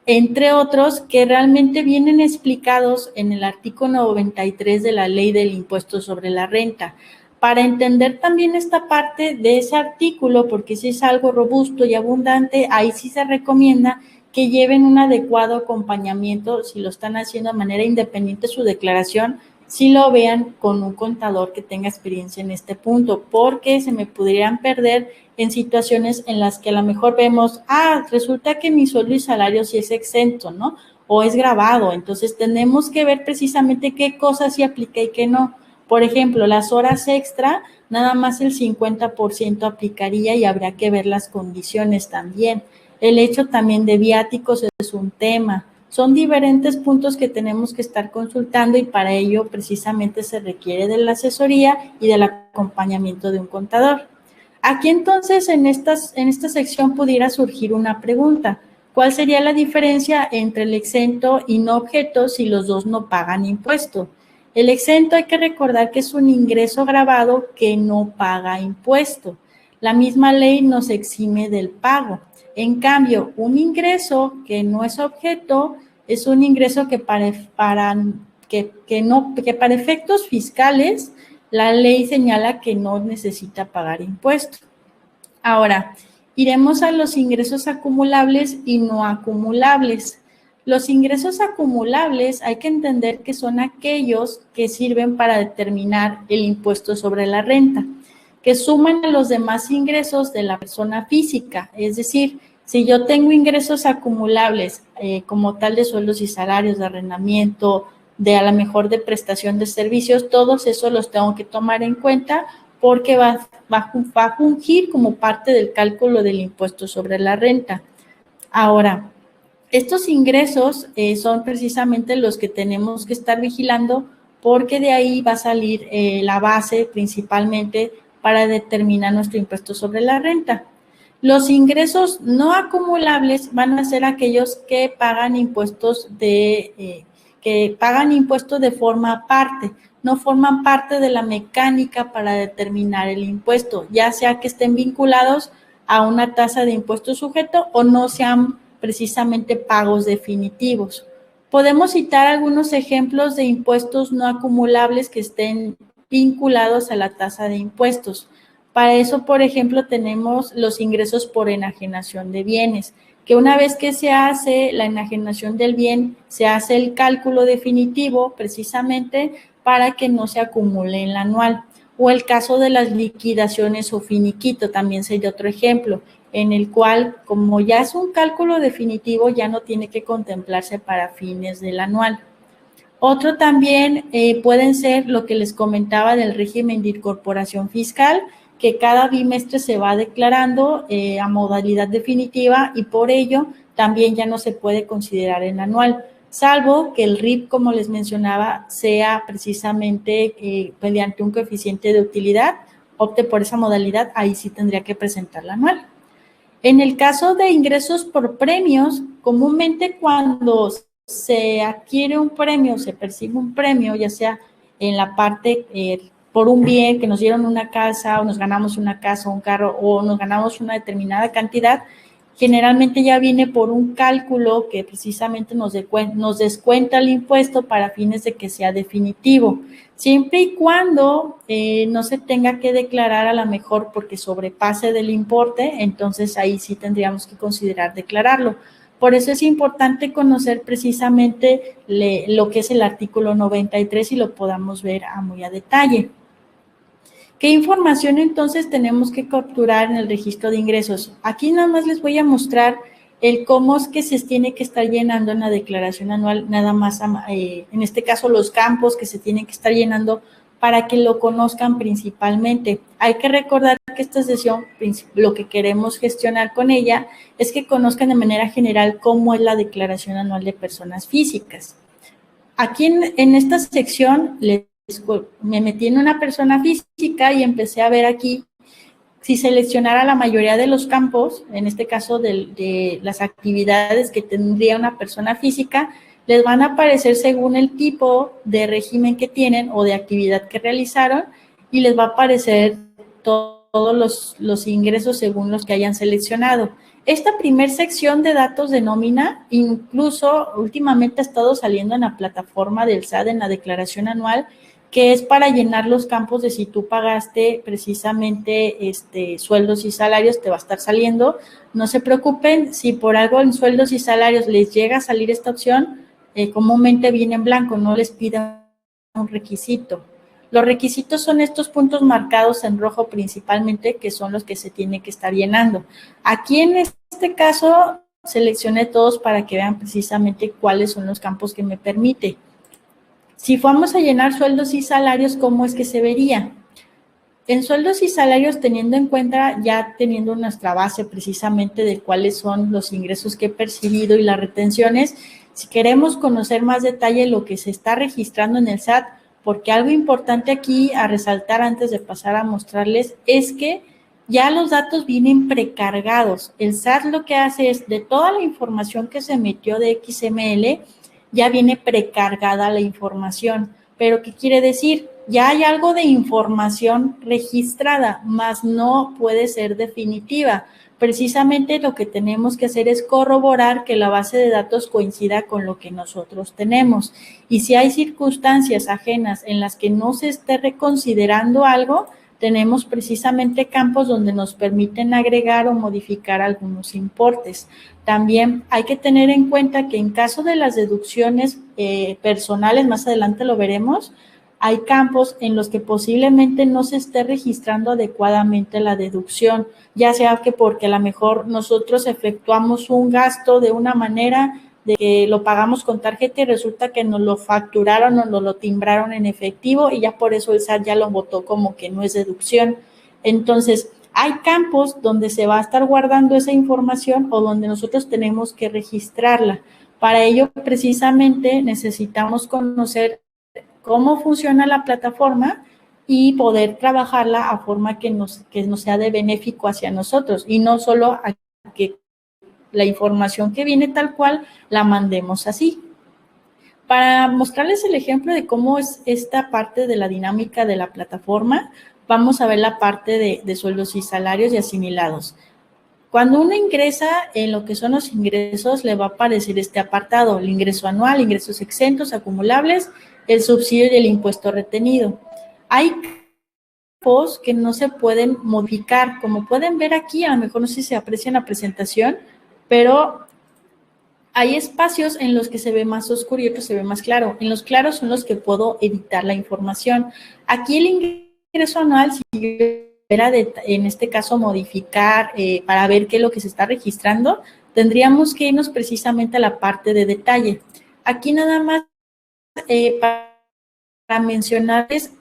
entre otros que realmente vienen explicados en el artículo 93 de la Ley del Impuesto sobre la Renta. Para entender también esta parte de ese artículo, porque si es algo robusto y abundante, ahí sí se recomienda que lleven un adecuado acompañamiento, si lo están haciendo de manera independiente su declaración, si lo vean con un contador que tenga experiencia en este punto, porque se me podrían perder en situaciones en las que a lo mejor vemos, resulta que mi sueldo y salario sí es exento, ¿no? O es grabado, entonces tenemos que ver precisamente qué cosas sí aplica y qué no. Por ejemplo, las horas extra, nada más el 50% aplicaría y habría que ver las condiciones también. El hecho también de viáticos es un tema. Son diferentes puntos que tenemos que estar consultando y para ello precisamente se requiere de la asesoría y del acompañamiento de un contador. Aquí entonces en esta sección pudiera surgir una pregunta. ¿Cuál sería la diferencia entre el exento y no objeto si los dos no pagan impuesto? El exento hay que recordar que es un ingreso grabado que no paga impuesto. La misma ley nos exime del pago. En cambio, un ingreso que no es objeto es un ingreso que para efectos fiscales la ley señala que no necesita pagar impuestos. Ahora, iremos a los ingresos acumulables y no acumulables. Los ingresos acumulables hay que entender que son aquellos que sirven para determinar el impuesto sobre la renta, que suman a los demás ingresos de la persona física. Es decir, si yo tengo ingresos acumulables como tal de sueldos y salarios, de arrendamiento, de a lo mejor de prestación de servicios, todos esos los tengo que tomar en cuenta porque va a fungir como parte del cálculo del impuesto sobre la renta. Ahora, estos ingresos son precisamente los que tenemos que estar vigilando porque de ahí va a salir la base principalmente para determinar nuestro impuesto sobre la renta. Los ingresos no acumulables van a ser aquellos que pagan impuestos de forma aparte, no forman parte de la mecánica para determinar el impuesto, ya sea que estén vinculados a una tasa de impuesto sujeto o no sean precisamente pagos definitivos. Podemos citar algunos ejemplos de impuestos no acumulables que estén vinculados a la tasa de impuestos. Para eso, por ejemplo, tenemos los ingresos por enajenación de bienes, que una vez que se hace la enajenación del bien, se hace el cálculo definitivo precisamente para que no se acumule en la anual. O el caso de las liquidaciones o finiquito también sería otro ejemplo, en el cual, como ya es un cálculo definitivo, ya no tiene que contemplarse para fines del anual. Otro también pueden ser lo que les comentaba del régimen de incorporación fiscal, que cada bimestre se va declarando a modalidad definitiva y por ello también ya no se puede considerar en anual, salvo que el RIP, como les mencionaba, sea precisamente mediante un coeficiente de utilidad, opte por esa modalidad, ahí sí tendría que presentar la anual. En el caso de ingresos por premios, comúnmente cuando se adquiere un premio, se percibe un premio, ya sea en la parte por un bien, que nos dieron una casa, o nos ganamos una casa, un carro, o nos ganamos una determinada cantidad, generalmente ya viene por un cálculo que precisamente nos descuenta el impuesto para fines de que sea definitivo, siempre y cuando no se tenga que declarar a la mejor porque sobrepase del importe, entonces ahí sí tendríamos que considerar declararlo. Por eso es importante conocer precisamente lo que es el artículo 93 y lo podamos ver muy a detalle. ¿Qué información entonces tenemos que capturar en el registro de ingresos? Aquí nada más les voy a mostrar el cómo es que se tiene que estar llenando en la declaración anual, nada más, en este caso los campos que se tienen que estar llenando para que lo conozcan principalmente. Hay que recordar que esta sesión, lo que queremos gestionar con ella es que conozcan de manera general cómo es la declaración anual de personas físicas. Aquí en esta sección me metí en una persona física y empecé a ver aquí, si seleccionara la mayoría de los campos, en este caso de las actividades que tendría una persona física, les van a aparecer según el tipo de régimen que tienen o de actividad que realizaron y les va a aparecer todos los ingresos según los que hayan seleccionado. Esta primer sección de datos de nómina, incluso últimamente ha estado saliendo en la plataforma del SAT en la declaración anual, que es para llenar los campos de si tú pagaste precisamente sueldos y salarios, te va a estar saliendo. No se preocupen, si por algo en sueldos y salarios les llega a salir esta opción, comúnmente viene en blanco, no les pida un requisito. Los requisitos son estos puntos marcados en rojo principalmente, que son los que se tienen que estar llenando. Aquí en este caso seleccioné todos para que vean precisamente cuáles son los campos que me permite. Si fuéramos a llenar sueldos y salarios, ¿cómo es que se vería? En sueldos y salarios, teniendo en cuenta, ya teniendo nuestra base precisamente de cuáles son los ingresos que he percibido y las retenciones, si queremos conocer más detalle lo que se está registrando en el SAT, porque algo importante aquí a resaltar antes de pasar a mostrarles es que ya los datos vienen precargados. El SAT lo que hace es, de toda la información que se metió de XML, ya viene precargada la información. ¿Pero qué quiere decir? Ya hay algo de información registrada, mas no puede ser definitiva. Precisamente lo que tenemos que hacer es corroborar que la base de datos coincida con lo que nosotros tenemos. Y si hay circunstancias ajenas en las que no se esté reconsiderando algo, tenemos precisamente campos donde nos permiten agregar o modificar algunos importes. También hay que tener en cuenta que en caso de las deducciones personales, más adelante lo veremos, hay campos en los que posiblemente no se esté registrando adecuadamente la deducción, ya sea que porque a lo mejor nosotros efectuamos un gasto de una manera de que lo pagamos con tarjeta y resulta que nos lo facturaron o nos lo timbraron en efectivo y ya por eso el SAT ya lo votó como que no es deducción. Entonces, hay campos donde se va a estar guardando esa información o donde nosotros tenemos que registrarla. Para ello, precisamente, necesitamos conocer cómo funciona la plataforma y poder trabajarla a forma que nos sea de benéfico hacia nosotros y no solo a que la información que viene tal cual la mandemos así. Para mostrarles el ejemplo de cómo es esta parte de la dinámica de la plataforma, vamos a ver la parte de sueldos y salarios y asimilados. Cuando uno ingresa en lo que son los ingresos, le va a aparecer este apartado, el ingreso anual, ingresos exentos, acumulables, el subsidio y el impuesto retenido. Hay campos que no se pueden modificar. Como pueden ver aquí, a lo mejor no sé si se aprecia en la presentación, pero hay espacios en los que se ve más oscuro y otros se ve más claro. En los claros son los que puedo editar la información. Aquí el ingreso anual, si yo en este caso modificar para ver qué es lo que se está registrando, tendríamos que irnos precisamente a la parte de detalle. Aquí nada más para mencionarles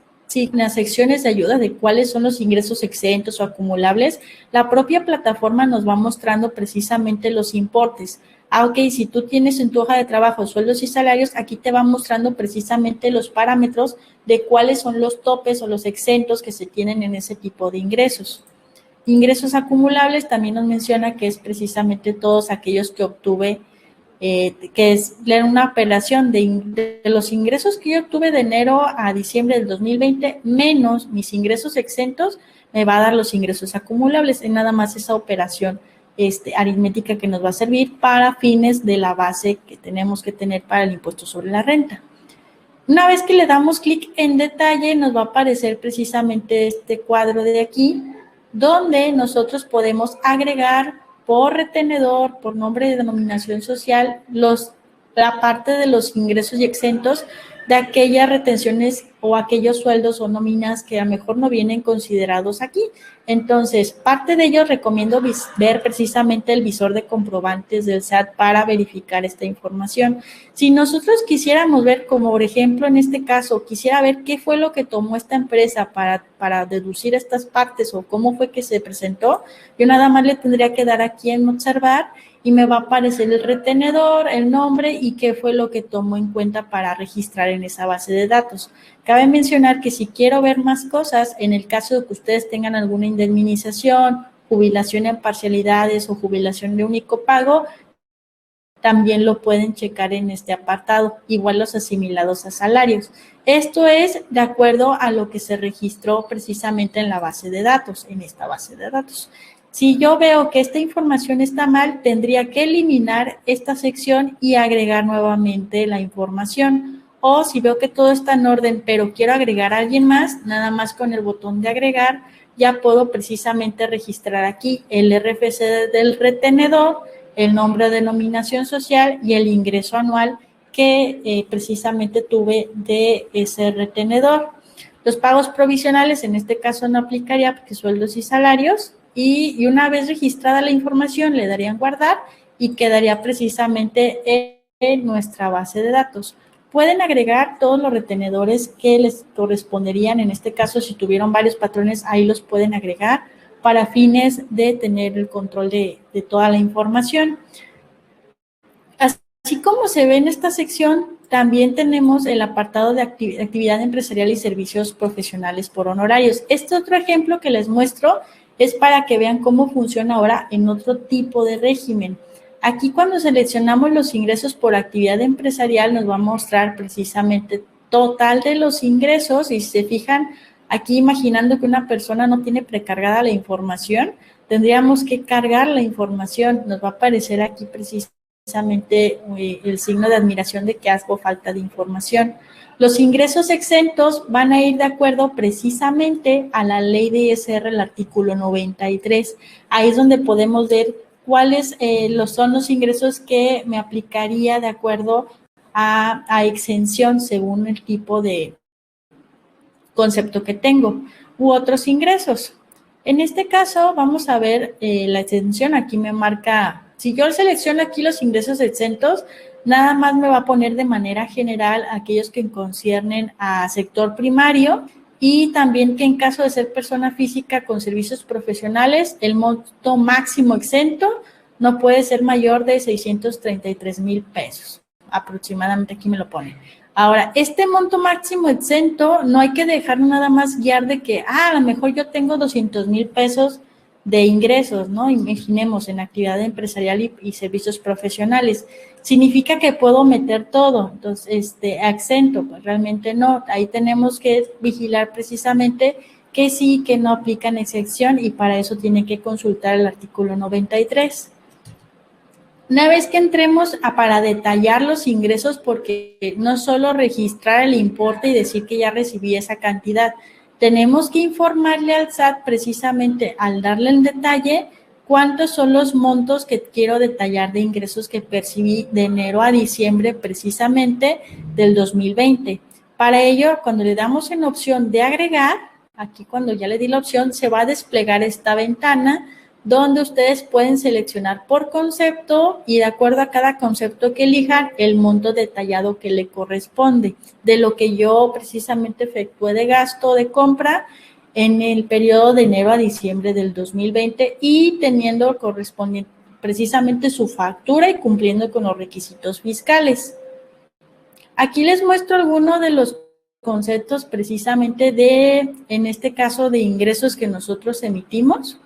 las secciones de ayuda de cuáles son los ingresos exentos o acumulables, la propia plataforma nos va mostrando precisamente los importes. Ok, si tú tienes en tu hoja de trabajo sueldos y salarios, aquí te va mostrando precisamente los parámetros de cuáles son los topes o los exentos que se tienen en ese tipo de ingresos. Ingresos acumulables también nos menciona que es precisamente todos aquellos que obtuve, que es una apelación de los ingresos que yo obtuve de enero a diciembre del 2020 menos mis ingresos exentos, me va a dar los ingresos acumulables. Es nada más esa operación aritmética que nos va a servir para fines de la base que tenemos que tener para el impuesto sobre la renta. Una vez que le damos clic en detalle, nos va a aparecer precisamente este cuadro de aquí, donde nosotros podemos agregar por retenedor, por nombre de denominación social, la parte de los ingresos y exentos de aquellas retenciones o aquellos sueldos o nóminas que a lo mejor no vienen considerados aquí. Entonces, parte de ello recomiendo ver precisamente el visor de comprobantes del SAT para verificar esta información. Si nosotros quisiéramos ver, como por ejemplo en este caso, quisiera ver qué fue lo que tomó esta empresa para deducir estas partes o cómo fue que se presentó, yo nada más le tendría que dar aquí en observar y me va a aparecer el retenedor, el nombre y qué fue lo que tomó en cuenta para registrar en esa base de datos. Cabe mencionar que si quiero ver más cosas, en el caso de que ustedes tengan alguna indemnización, jubilación en parcialidades o jubilación de único pago, también lo pueden checar en este apartado, igual los asimilados a salarios. Esto es de acuerdo a lo que se registró precisamente en la base de datos, en esta base de datos. Si yo veo que esta información está mal, tendría que eliminar esta sección y agregar nuevamente la información. O si veo que todo está en orden, pero quiero agregar a alguien más, nada más con el botón de agregar, ya puedo precisamente registrar aquí el RFC del retenedor, el nombre de denominación social y el ingreso anual que precisamente tuve de ese retenedor. Los pagos provisionales en este caso no aplicaría porque sueldos y salarios, y una vez registrada la información le darían guardar y quedaría precisamente en nuestra base de datos. Pueden agregar todos los retenedores que les corresponderían, en este caso si tuvieron varios patrones, ahí los pueden agregar para fines de tener el control de toda la información. Así como se ve en esta sección, también tenemos el apartado de actividad empresarial y servicios profesionales por honorarios. Este otro ejemplo que les muestro es para que vean cómo funciona ahora en otro tipo de régimen. Aquí cuando seleccionamos los ingresos por actividad empresarial nos va a mostrar precisamente total de los ingresos y si se fijan, aquí imaginando que una persona no tiene precargada la información, tendríamos que cargar la información. Nos va a aparecer aquí precisamente el signo de admiración de que hago falta de información. Los ingresos exentos van a ir de acuerdo precisamente a la ley de ISR, el artículo 93. Ahí es donde podemos ver cuáles son los ingresos que me aplicaría de acuerdo a exención según el tipo de concepto que tengo, u otros ingresos. En este caso, vamos a ver la exención. Aquí me marca, si yo selecciono aquí los ingresos exentos, nada más me va a poner de manera general aquellos que conciernen a sector primario y también que en caso de ser persona física con servicios profesionales, el monto máximo exento no puede ser mayor de 633,000 pesos. Aproximadamente aquí me lo pone. Ahora, este monto máximo exento no hay que dejar nada más guiar de que, a lo mejor yo tengo 200,000 pesos de ingresos, ¿no? Imaginemos en actividad empresarial y servicios profesionales. Significa que puedo meter todo, entonces, exento, pues realmente no. Ahí tenemos que vigilar precisamente que sí, que no aplican excepción y para eso tienen que consultar el artículo 93. Una vez que entremos para detallar los ingresos, porque no solo registrar el importe y decir que ya recibí esa cantidad, tenemos que informarle al SAT precisamente al darle el detalle cuántos son los montos que quiero detallar de ingresos que percibí de enero a diciembre precisamente del 2020. Para ello, cuando le damos en opción de agregar, aquí cuando ya le di la opción, se va a desplegar esta ventana donde ustedes pueden seleccionar por concepto y de acuerdo a cada concepto que elijan, el monto detallado que le corresponde de lo que yo precisamente efectué de gasto de compra en el periodo de enero a diciembre del 2020 y teniendo correspondiente precisamente su factura y cumpliendo con los requisitos fiscales. Aquí les muestro algunos de los conceptos precisamente de, en este caso, de ingresos que nosotros emitimos.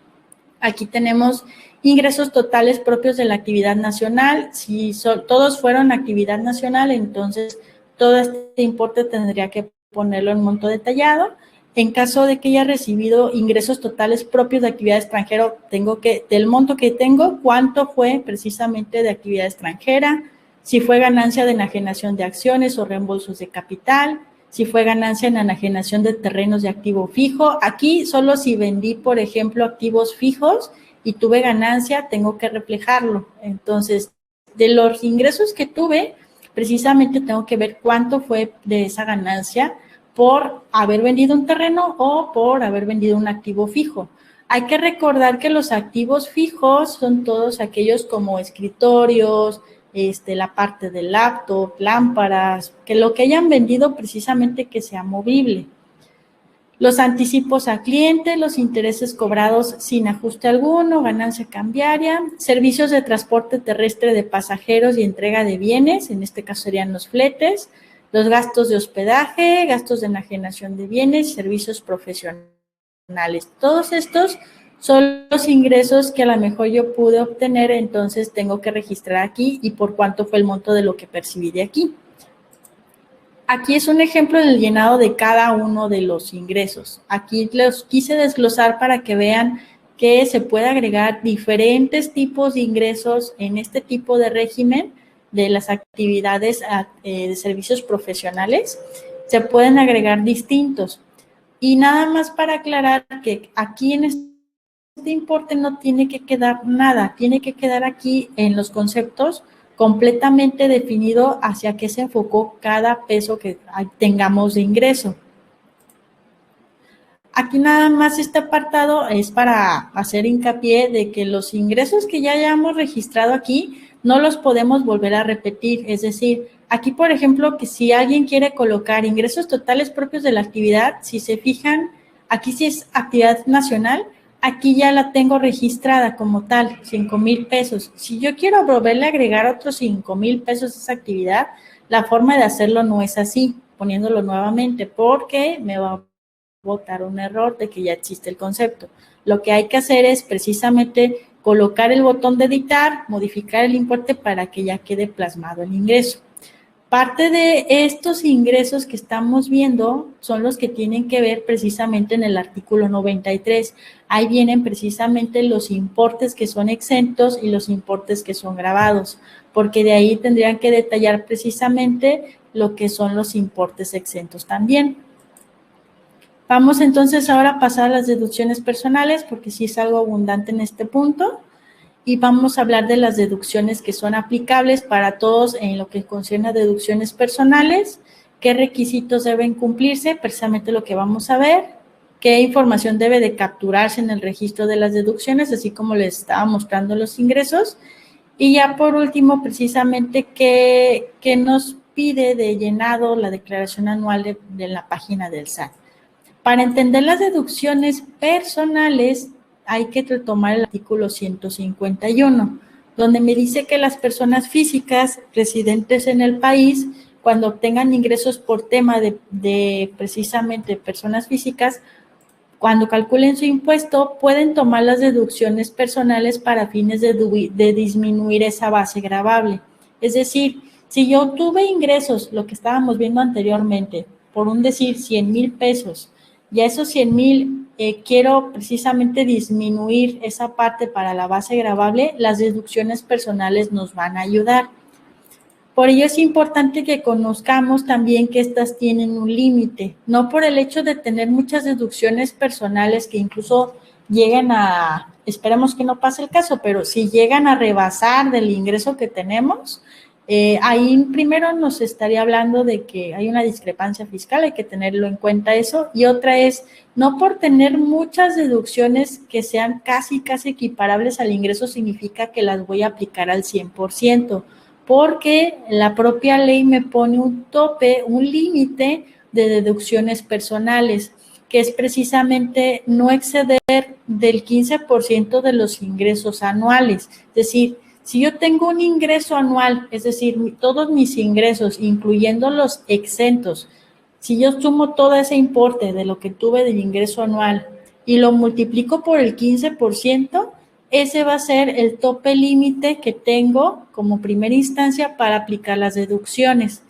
Aquí tenemos ingresos totales propios de la actividad nacional. Si todos fueron actividad nacional, entonces todo este importe tendría que ponerlo en monto detallado. En caso de que haya recibido ingresos totales propios de actividad extranjera, tengo que, del monto que tengo, cuánto fue precisamente de actividad extranjera, si fue ganancia de enajenación de acciones o reembolsos de capital, si fue ganancia en enajenación de terrenos de activo fijo. Aquí solo si vendí, por ejemplo, activos fijos y tuve ganancia, tengo que reflejarlo. Entonces, de los ingresos que tuve, precisamente tengo que ver cuánto fue de esa ganancia por haber vendido un terreno o por haber vendido un activo fijo. Hay que recordar que los activos fijos son todos aquellos como escritorios, la parte del laptop, lámparas, que lo que hayan vendido precisamente que sea movible. Los anticipos a cliente, los intereses cobrados sin ajuste alguno, ganancia cambiaria, servicios de transporte terrestre de pasajeros y entrega de bienes, en este caso serían los fletes, los gastos de hospedaje, gastos de enajenación de bienes, servicios profesionales. Todos estos son los ingresos que a lo mejor yo pude obtener, entonces tengo que registrar aquí y por cuánto fue el monto de lo que percibí de aquí. Aquí es un ejemplo del llenado de cada uno de los ingresos. Aquí los quise desglosar para que vean que se puede agregar diferentes tipos de ingresos en este tipo de régimen de las actividades de servicios profesionales. Se pueden agregar distintos. Y nada más para aclarar que aquí en este importe no tiene que quedar nada, tiene que quedar aquí en los conceptos completamente definido hacia qué se enfocó cada peso que tengamos de ingreso. Aquí nada más este apartado es para hacer hincapié de que los ingresos que ya hayamos registrado aquí no los podemos volver a repetir, es decir, aquí por ejemplo que si alguien quiere colocar ingresos totales propios de la actividad, si se fijan, aquí si es actividad nacional, aquí ya la tengo registrada como tal, 5,000 pesos. Si yo quiero volverle a agregar otros 5,000 pesos a esa actividad, la forma de hacerlo no es así, poniéndolo nuevamente, porque me va a botar un error de que ya existe el concepto. Lo que hay que hacer es precisamente colocar el botón de editar, modificar el importe para que ya quede plasmado el ingreso. Parte de estos ingresos que estamos viendo son los que tienen que ver precisamente en el artículo 93. Ahí vienen precisamente los importes que son exentos y los importes que son grabados, porque de ahí tendrían que detallar precisamente lo que son los importes exentos también. Vamos entonces ahora a pasar a las deducciones personales, porque sí es algo abundante en este punto. Y vamos a hablar de las deducciones que son aplicables para todos en lo que concierne a deducciones personales, qué requisitos deben cumplirse, precisamente lo que vamos a ver, qué información debe de capturarse en el registro de las deducciones, así como les estaba mostrando los ingresos, y ya por último, precisamente, qué nos pide de llenado la declaración anual de la página del SAT. Para entender las deducciones personales, hay que retomar el artículo 151, donde me dice que las personas físicas residentes en el país, cuando obtengan ingresos por tema de precisamente personas físicas, cuando calculen su impuesto, pueden tomar las deducciones personales para fines de disminuir esa base gravable. Es decir, si yo tuve ingresos, lo que estábamos viendo anteriormente, por un decir 100,000 pesos, y a esos 100,000 quiero precisamente disminuir esa parte para la base gravable, las deducciones personales nos van a ayudar. Por ello es importante que conozcamos también que estas tienen un límite, no por el hecho de tener muchas deducciones personales que incluso lleguen a, esperemos que no pase el caso, pero si llegan a rebasar del ingreso que tenemos, ahí primero nos estaría hablando de que hay una discrepancia fiscal, hay que tenerlo en cuenta eso, y otra es, no por tener muchas deducciones que sean casi equiparables al ingreso significa que las voy a aplicar al 100%, porque la propia ley me pone un tope, un límite de deducciones personales, que es precisamente no exceder del 15% de los ingresos anuales. Es decir, si yo tengo un ingreso anual, es decir, todos mis ingresos, incluyendo los exentos, si yo sumo todo ese importe de lo que tuve del ingreso anual y lo multiplico por el 15%, ese va a ser el tope límite que tengo como primera instancia para aplicar las deducciones.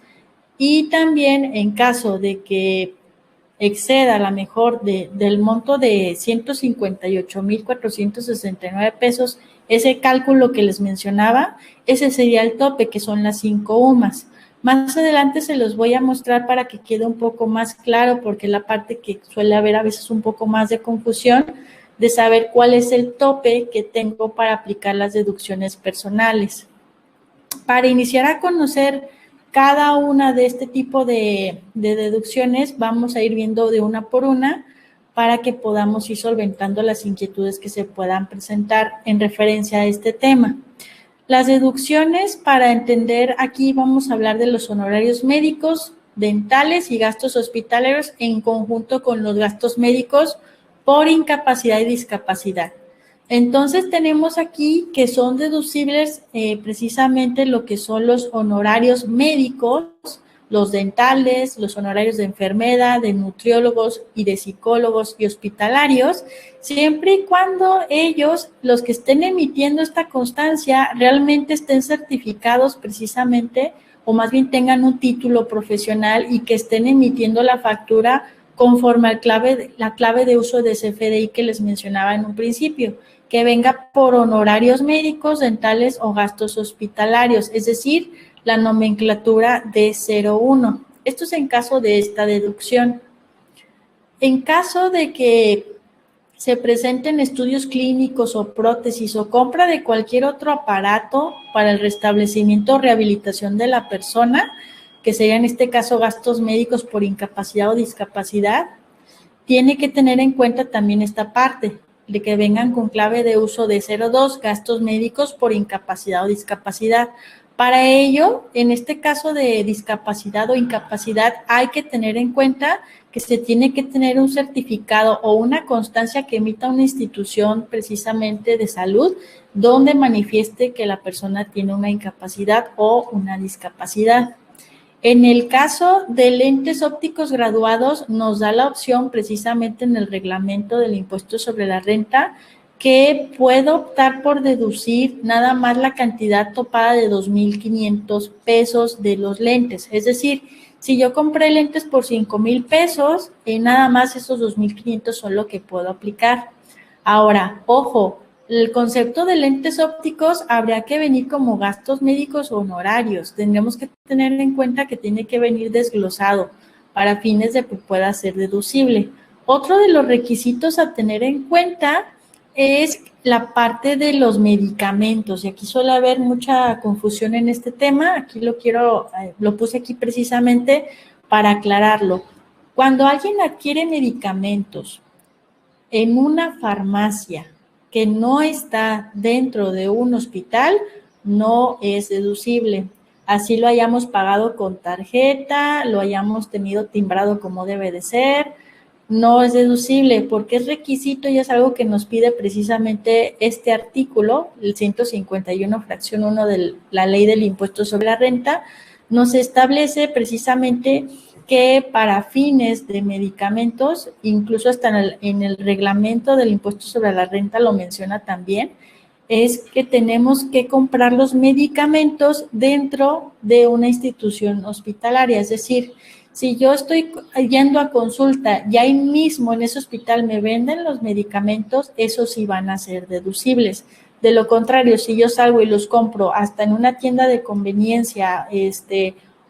Y también en caso de que exceda a lo mejor del monto de 158,469 pesos, ese cálculo que les mencionaba, ese sería el tope, que son las 5 UMAS. Más adelante se los voy a mostrar para que quede un poco más claro, porque la parte que suele haber a veces un poco más de confusión, de saber cuál es el tope que tengo para aplicar las deducciones personales. Para iniciar a conocer cada una de este tipo de deducciones, vamos a ir viendo de una por una para que podamos ir solventando las inquietudes que se puedan presentar en referencia a este tema. Las deducciones, para entender, aquí vamos a hablar de los honorarios médicos, dentales y gastos hospitalarios en conjunto con los gastos médicos por incapacidad y discapacidad. Entonces, tenemos aquí que son deducibles precisamente lo que son los honorarios médicos, los dentales, los honorarios de enfermera, de nutriólogos y de psicólogos y hospitalarios, siempre y cuando ellos, los que estén emitiendo esta constancia, realmente estén certificados precisamente, o más bien tengan un título profesional y que estén emitiendo la factura conforme a la clave de uso de CFDI que les mencionaba en un principio, que venga por honorarios médicos, dentales o gastos hospitalarios, es decir, la nomenclatura D01. Esto es en caso de esta deducción. En caso de que se presenten estudios clínicos o prótesis o compra de cualquier otro aparato para el restablecimiento o rehabilitación de la persona, que sería en este caso gastos médicos por incapacidad o discapacidad, tiene que tener en cuenta también esta parte, de que vengan con clave de uso de 02, gastos médicos por incapacidad o discapacidad. Para ello, en este caso de discapacidad o incapacidad, hay que tener en cuenta que se tiene que tener un certificado o una constancia que emita una institución precisamente de salud donde manifieste que la persona tiene una incapacidad o una discapacidad. En el caso de lentes ópticos graduados, nos da la opción precisamente en el reglamento del impuesto sobre la renta que puedo optar por deducir nada más la cantidad topada de 2,500 pesos de los lentes. Es decir, si yo compré lentes por 5,000 pesos, nada más esos 2,500 son lo que puedo aplicar. Ahora, ojo, el concepto de lentes ópticos habría que venir como gastos médicos o honorarios. Tendremos que tener en cuenta que tiene que venir desglosado para fines de que pueda ser deducible. Otro de los requisitos a tener en cuenta es la parte de los medicamentos, y aquí suele haber mucha confusión en este tema. Aquí lo puse aquí precisamente para aclararlo. Cuando alguien adquiere medicamentos en una farmacia que no está dentro de un hospital, no es deducible. Así lo hayamos pagado con tarjeta, lo hayamos tenido timbrado como debe de ser, no es deducible porque es requisito y es algo que nos pide precisamente este artículo, el 151, fracción 1 de la Ley del Impuesto sobre la Renta, nos establece precisamente que para fines de medicamentos, incluso hasta en el reglamento del impuesto sobre la renta lo menciona también, es que tenemos que comprar los medicamentos dentro de una institución hospitalaria. Es decir, Si yo estoy yendo a consulta y ahí mismo en ese hospital me venden los medicamentos, esos sí van a ser deducibles. De lo contrario, si yo salgo y los compro hasta en una tienda de conveniencia,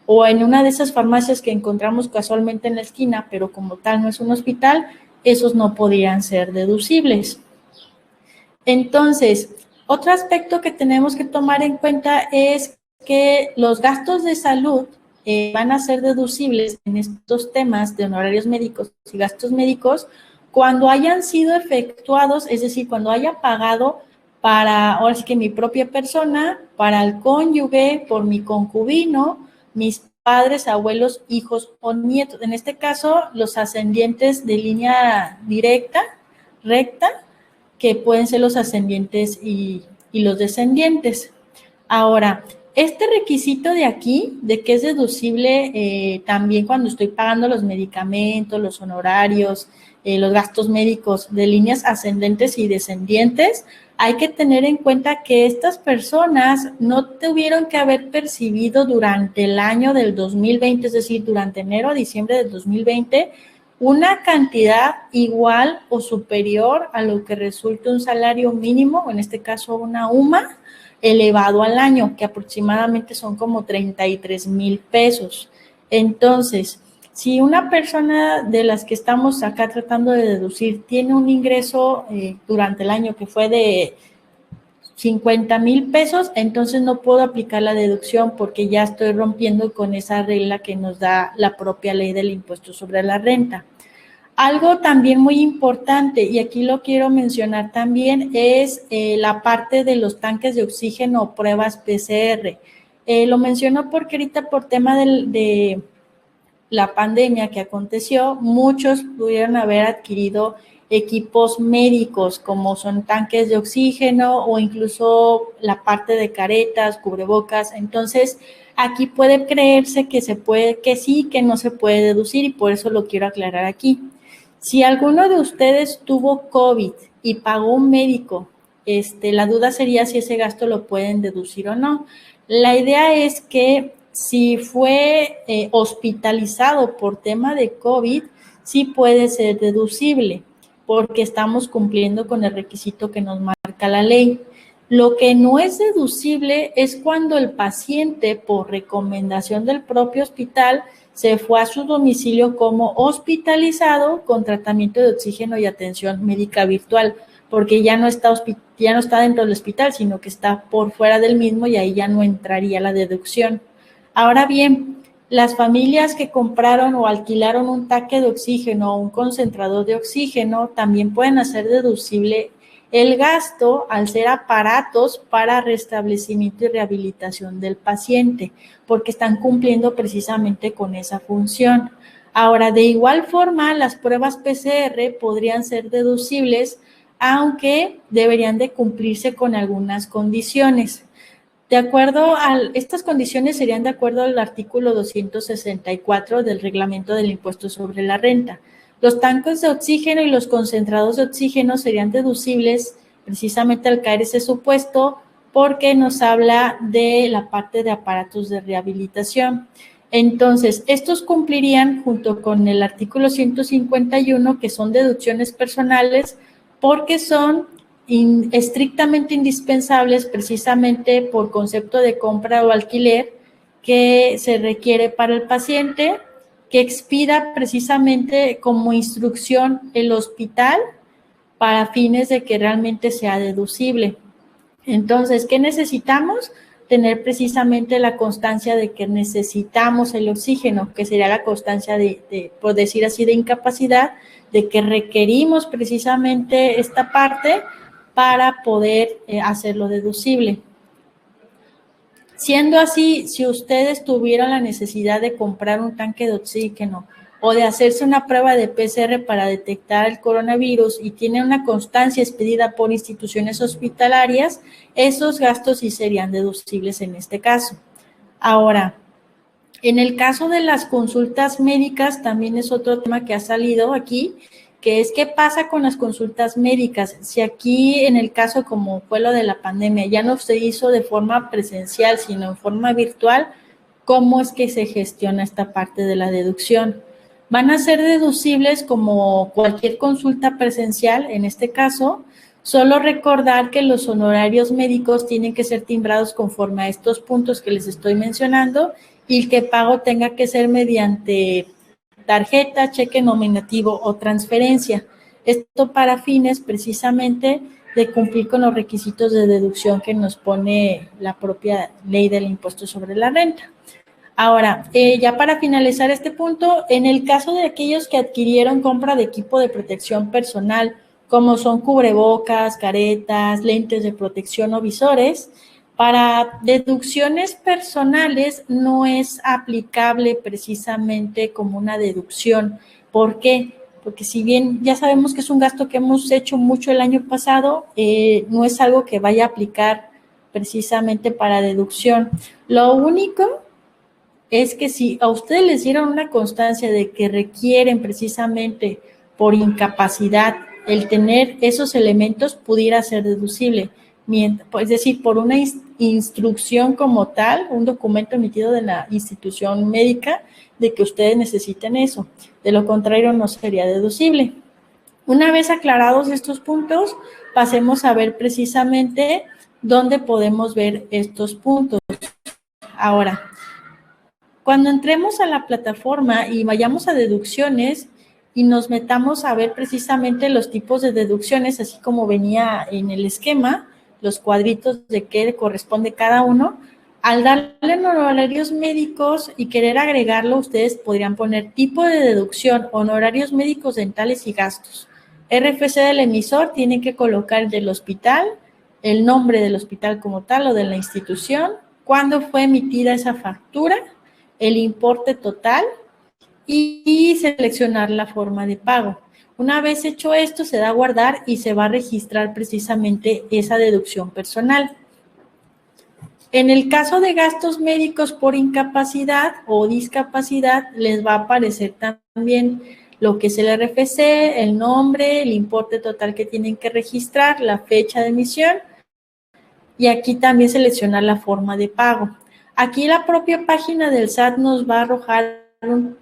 o en una de esas farmacias que encontramos casualmente en la esquina, pero como tal no es un hospital, esos no podrían ser deducibles. Entonces, otro aspecto que tenemos que tomar en cuenta es que los gastos de salud van a ser deducibles en estos temas de honorarios médicos y gastos médicos cuando hayan sido efectuados, es decir, cuando haya pagado para, ahora sí que mi propia persona, para el cónyuge, por mi concubino, mis padres, abuelos, hijos o nietos. En este caso, los ascendientes de línea directa, recta, que pueden ser los ascendientes y los descendientes. Ahora, este requisito de aquí, de que es deducible también cuando estoy pagando los medicamentos, los honorarios, los gastos médicos de líneas ascendentes y descendientes, hay que tener en cuenta que estas personas no tuvieron que haber percibido durante el año del 2020, es decir, durante enero a diciembre del 2020, una cantidad igual o superior a lo que resulta un salario mínimo, o en este caso una UMA, elevado al año, que aproximadamente son como 33,000 pesos. Entonces, si una persona de las que estamos acá tratando de deducir tiene un ingreso durante el año que fue de 50,000 pesos, entonces no puedo aplicar la deducción porque ya estoy rompiendo con esa regla que nos da la propia ley del impuesto sobre la renta. Algo también muy importante, y aquí lo quiero mencionar también, es la parte de los tanques de oxígeno o pruebas PCR. Lo menciono porque ahorita por tema de la pandemia que aconteció, muchos pudieron haber adquirido equipos médicos como son tanques de oxígeno o incluso la parte de caretas, cubrebocas. Entonces, aquí puede creerse que se puede, que sí, que no se puede deducir, y por eso lo quiero aclarar aquí. Si alguno de ustedes tuvo COVID y pagó un médico, la duda sería si ese gasto lo pueden deducir o no. La idea es que si fue hospitalizado por tema de COVID, sí puede ser deducible, porque estamos cumpliendo con el requisito que nos marca la ley. Lo que no es deducible es cuando el paciente, por recomendación del propio hospital, se fue a su domicilio como hospitalizado con tratamiento de oxígeno y atención médica virtual, porque ya no está dentro del hospital, sino que está por fuera del mismo y ahí ya no entraría la deducción. Ahora bien, las familias que compraron o alquilaron un tanque de oxígeno o un concentrador de oxígeno también pueden hacer deducible el gasto al ser aparatos para restablecimiento y rehabilitación del paciente, porque están cumpliendo precisamente con esa función. Ahora, de igual forma, las pruebas PCR podrían ser deducibles, aunque deberían de cumplirse con algunas condiciones. Estas condiciones serían de acuerdo al artículo 264 del reglamento del impuesto sobre la renta. Los tanques de oxígeno y los concentrados de oxígeno serían deducibles precisamente al caer ese supuesto porque nos habla de la parte de aparatos de rehabilitación. Entonces, estos cumplirían junto con el artículo 151, que son deducciones personales, porque son estrictamente indispensables precisamente por concepto de compra o alquiler que se requiere para el paciente, que expida precisamente como instrucción el hospital para fines de que realmente sea deducible. Entonces, ¿qué necesitamos? Tener precisamente la constancia de que necesitamos el oxígeno, que sería la constancia por decir así, de incapacidad, de que requerimos precisamente esta parte para poder hacerlo deducible. Siendo así, si ustedes tuvieran la necesidad de comprar un tanque de oxígeno o de hacerse una prueba de PCR para detectar el coronavirus y tienen una constancia expedida por instituciones hospitalarias, esos gastos sí serían deducibles en este caso. Ahora, en el caso de las consultas médicas, también es otro tema que ha salido aquí, que es qué pasa con las consultas médicas. Si aquí, en el caso como fue lo de la pandemia, ya no se hizo de forma presencial, sino en forma virtual, ¿cómo es que se gestiona esta parte de la deducción? Van a ser deducibles como cualquier consulta presencial, en este caso, solo recordar que los honorarios médicos tienen que ser timbrados conforme a estos puntos que les estoy mencionando y que el pago tenga que ser mediante tarjeta, cheque nominativo o transferencia. Esto para fines precisamente de cumplir con los requisitos de deducción que nos pone la propia ley del impuesto sobre la renta. Ahora, ya para finalizar este punto, en el caso de aquellos que adquirieron compra de equipo de protección personal, como son cubrebocas, caretas, lentes de protección o visores, para deducciones personales no es aplicable precisamente como una deducción. ¿Por qué? Porque si bien ya sabemos que es un gasto que hemos hecho mucho el año pasado, no es algo que vaya a aplicar precisamente para deducción. Lo único es que si a ustedes les dieron una constancia de que requieren precisamente por incapacidad el tener esos elementos, pudiera ser deducible. Es decir, por una instrucción como tal, un documento emitido de la institución médica de que ustedes necesiten eso. De lo contrario, no sería deducible. Una vez aclarados estos puntos, pasemos a ver precisamente dónde podemos ver estos puntos. Ahora, cuando entremos a la plataforma y vayamos a deducciones y nos metamos a ver precisamente los tipos de deducciones, así como venía en el esquema, los cuadritos de qué corresponde cada uno, al darle honorarios médicos y querer agregarlo, ustedes podrían poner tipo de deducción, honorarios médicos, dentales y gastos. RFC del emisor tiene que colocar el del hospital, el nombre del hospital como tal o de la institución, cuándo fue emitida esa factura, el importe total y seleccionar la forma de pago. Una vez hecho esto, se da a guardar y se va a registrar precisamente esa deducción personal. En el caso de gastos médicos por incapacidad o discapacidad, les va a aparecer también lo que es el RFC, el nombre, el importe total que tienen que registrar, la fecha de emisión y aquí también seleccionar la forma de pago. Aquí la propia página del SAT nos va a arrojar un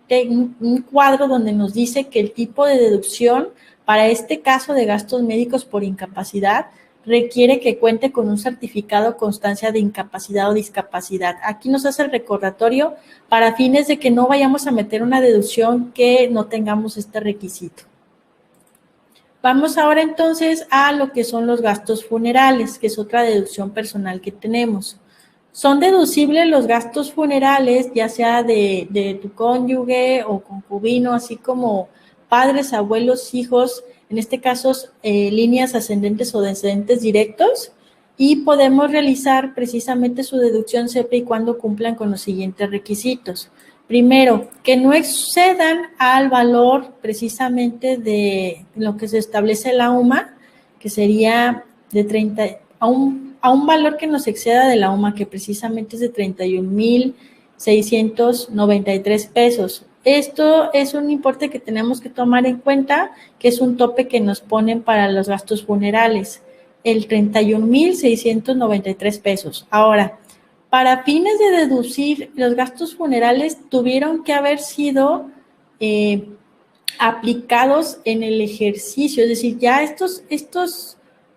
cuadro donde nos dice que el tipo de deducción para este caso de gastos médicos por incapacidad requiere que cuente con un certificado o constancia de incapacidad o discapacidad. Aquí nos hace el recordatorio para fines de que no vayamos a meter una deducción que no tengamos este requisito. Vamos ahora entonces a lo que son los gastos funerales, que es otra deducción personal que tenemos. Son deducibles los gastos funerales, ya sea de tu cónyuge o concubino, así como padres, abuelos, hijos, en este caso líneas ascendentes o descendentes directos, y podemos realizar precisamente su deducción siempre y cuando cumplan con los siguientes requisitos. Primero, que no excedan al valor precisamente de lo que se establece la UMA, que sería de 30, a un valor que nos exceda de la UMA, que precisamente es de 31,693 pesos. Esto es un importe que tenemos que tomar en cuenta, que es un tope que nos ponen para los gastos funerales, el 31,693 pesos. Ahora, para fines de deducir los gastos funerales tuvieron que haber sido aplicados en el ejercicio, es decir, ya estos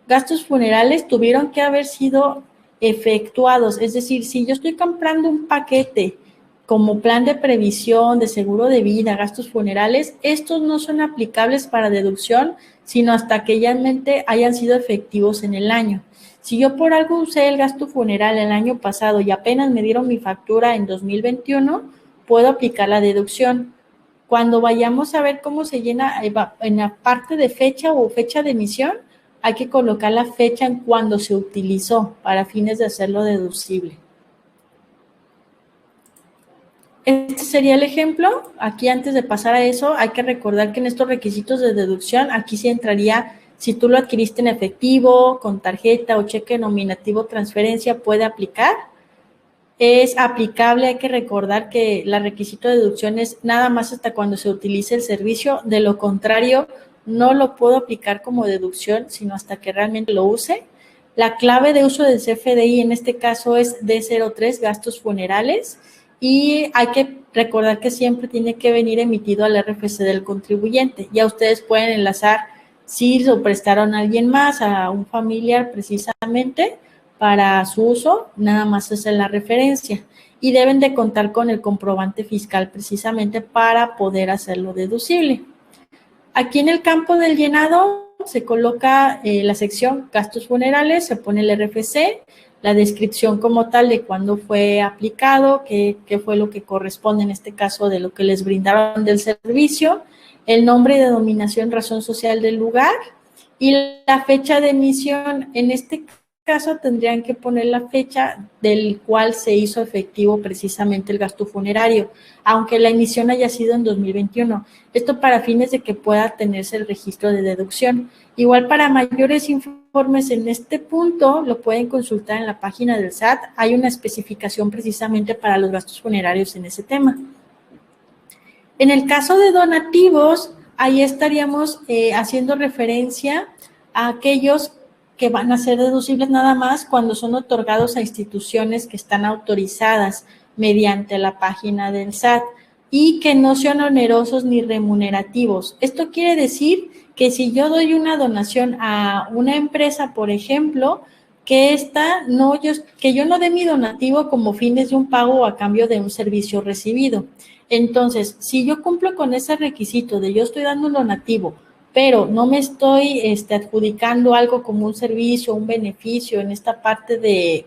gastos funerales tuvieron que haber sido efectuados, es decir, si yo estoy comprando un paquete como plan de previsión, de seguro de vida, gastos funerales, estos no son aplicables para deducción, sino hasta que realmente hayan sido efectivos en el año. Si yo por algo usé el gasto funeral el año pasado y apenas me dieron mi factura en 2021, puedo aplicar la deducción. Cuando vayamos a ver cómo se llena en la parte de fecha o fecha de emisión, hay que colocar la fecha en cuando se utilizó para fines de hacerlo deducible. Este sería el ejemplo. Aquí antes de pasar a eso, hay que recordar que en estos requisitos de deducción, aquí sí entraría si tú lo adquiriste en efectivo, con tarjeta o cheque nominativo transferencia, puede aplicar. Es aplicable, hay que recordar que el requisito de deducción es nada más hasta cuando se utilice el servicio. De lo contrario, no lo puedo aplicar como deducción, sino hasta que realmente lo use. La clave de uso del CFDI en este caso es D03, gastos funerales. y hay que recordar que siempre tiene que venir emitido al RFC del contribuyente. Ya ustedes pueden enlazar si lo prestaron a alguien más, a un familiar precisamente, para su uso, nada más es en la referencia. Y deben de contar con el comprobante fiscal precisamente para poder hacerlo deducible. Aquí en el campo del llenado se coloca la sección gastos funerales, se pone el RFC, la descripción como tal de cuándo fue aplicado, qué fue lo que corresponde en este caso de lo que les brindaron del servicio, el nombre y denominación, razón social del lugar y la fecha de emisión. En este caso tendrían que poner la fecha del cual se hizo efectivo precisamente el gasto funerario, aunque la emisión haya sido en 2021. Esto para fines de que pueda tenerse el registro de deducción. Igual para mayores informes en este punto, lo pueden consultar en la página del SAT. Hay una especificación precisamente para los gastos funerarios en ese tema. En el caso de donativos, ahí estaríamos haciendo referencia a aquellos que van a ser deducibles nada más cuando son otorgados a instituciones que están autorizadas mediante la página del SAT y que no sean onerosos ni remunerativos. Esto quiere decir que si yo doy una donación a una empresa, por ejemplo, que yo no dé mi donativo como fines de un pago o a cambio de un servicio recibido. Entonces, si yo cumplo con ese requisito de yo estoy dando un donativo, pero no me estoy adjudicando algo como un servicio, un beneficio en esta parte de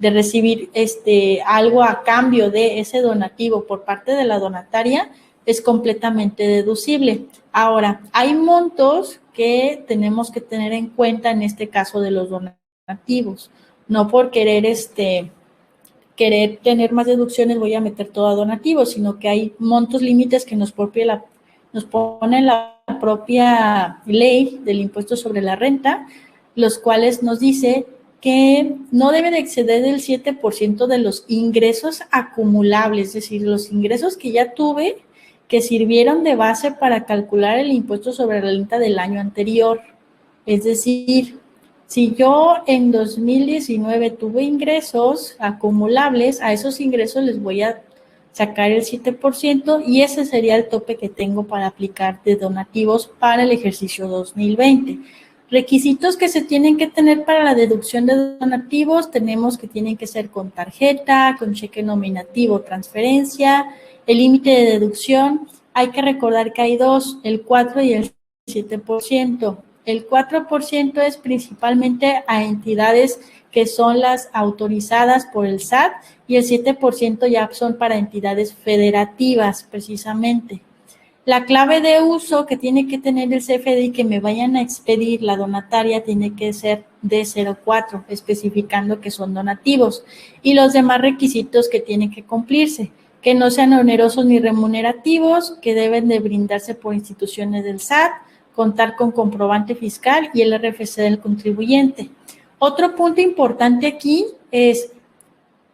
recibir algo a cambio de ese donativo por parte de la donataria, es completamente deducible. Ahora, hay montos que tenemos que tener en cuenta en este caso de los donativos. No por querer tener más deducciones voy a meter todo a donativos, sino que hay montos límites que nos pone la propia ley del impuesto sobre la renta, los cuales nos dice que no debe de exceder el 7% de los ingresos acumulables, es decir, los ingresos que ya tuve que sirvieron de base para calcular el impuesto sobre la renta del año anterior. Es decir, si yo en 2019 tuve ingresos acumulables, a esos ingresos les voy a sacar el 7% y ese sería el tope que tengo para aplicar de donativos para el ejercicio 2020. Requisitos que se tienen que tener para la deducción de donativos, tenemos que tienen que ser con tarjeta, con cheque nominativo, transferencia. El límite de deducción, hay que recordar que hay dos, el 4 y el 7%. El 4% es principalmente a entidades que son las autorizadas por el SAT y el 7% ya son para entidades federativas, precisamente. La clave de uso que tiene que tener el CFDI que me vayan a expedir la donataria tiene que ser D04, especificando que son donativos. Y los demás requisitos que tienen que cumplirse, que no sean onerosos ni remunerativos, que deben de brindarse por instituciones del SAT, contar con comprobante fiscal y el RFC del contribuyente. Otro punto importante aquí es,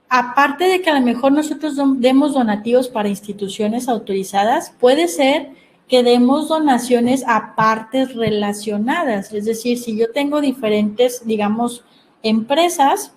aparte de que a lo mejor nosotros demos donativos para instituciones autorizadas, puede ser que demos donaciones a partes relacionadas. Es decir, si yo tengo diferentes, digamos, empresas,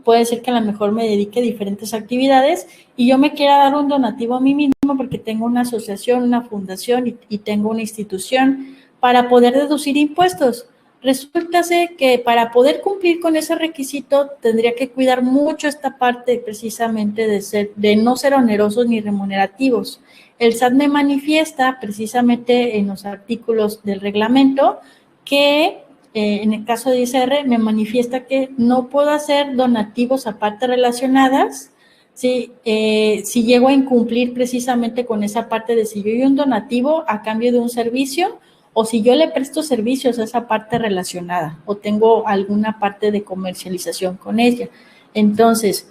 puede ser que a lo mejor me dedique a diferentes actividades y yo me quiera dar un donativo a mí mismo porque tengo una asociación, una fundación y tengo una institución para poder deducir impuestos. Resulta que para poder cumplir con ese requisito tendría que cuidar mucho esta parte precisamente de no ser onerosos ni remunerativos. El SAT me manifiesta precisamente en los artículos del reglamento que en el caso de ISR me manifiesta que no puedo hacer donativos a partes relacionadas si llego a incumplir precisamente con esa parte de si yo doy un donativo a cambio de un servicio o si yo le presto servicios a esa parte relacionada o tengo alguna parte de comercialización con ella. Entonces,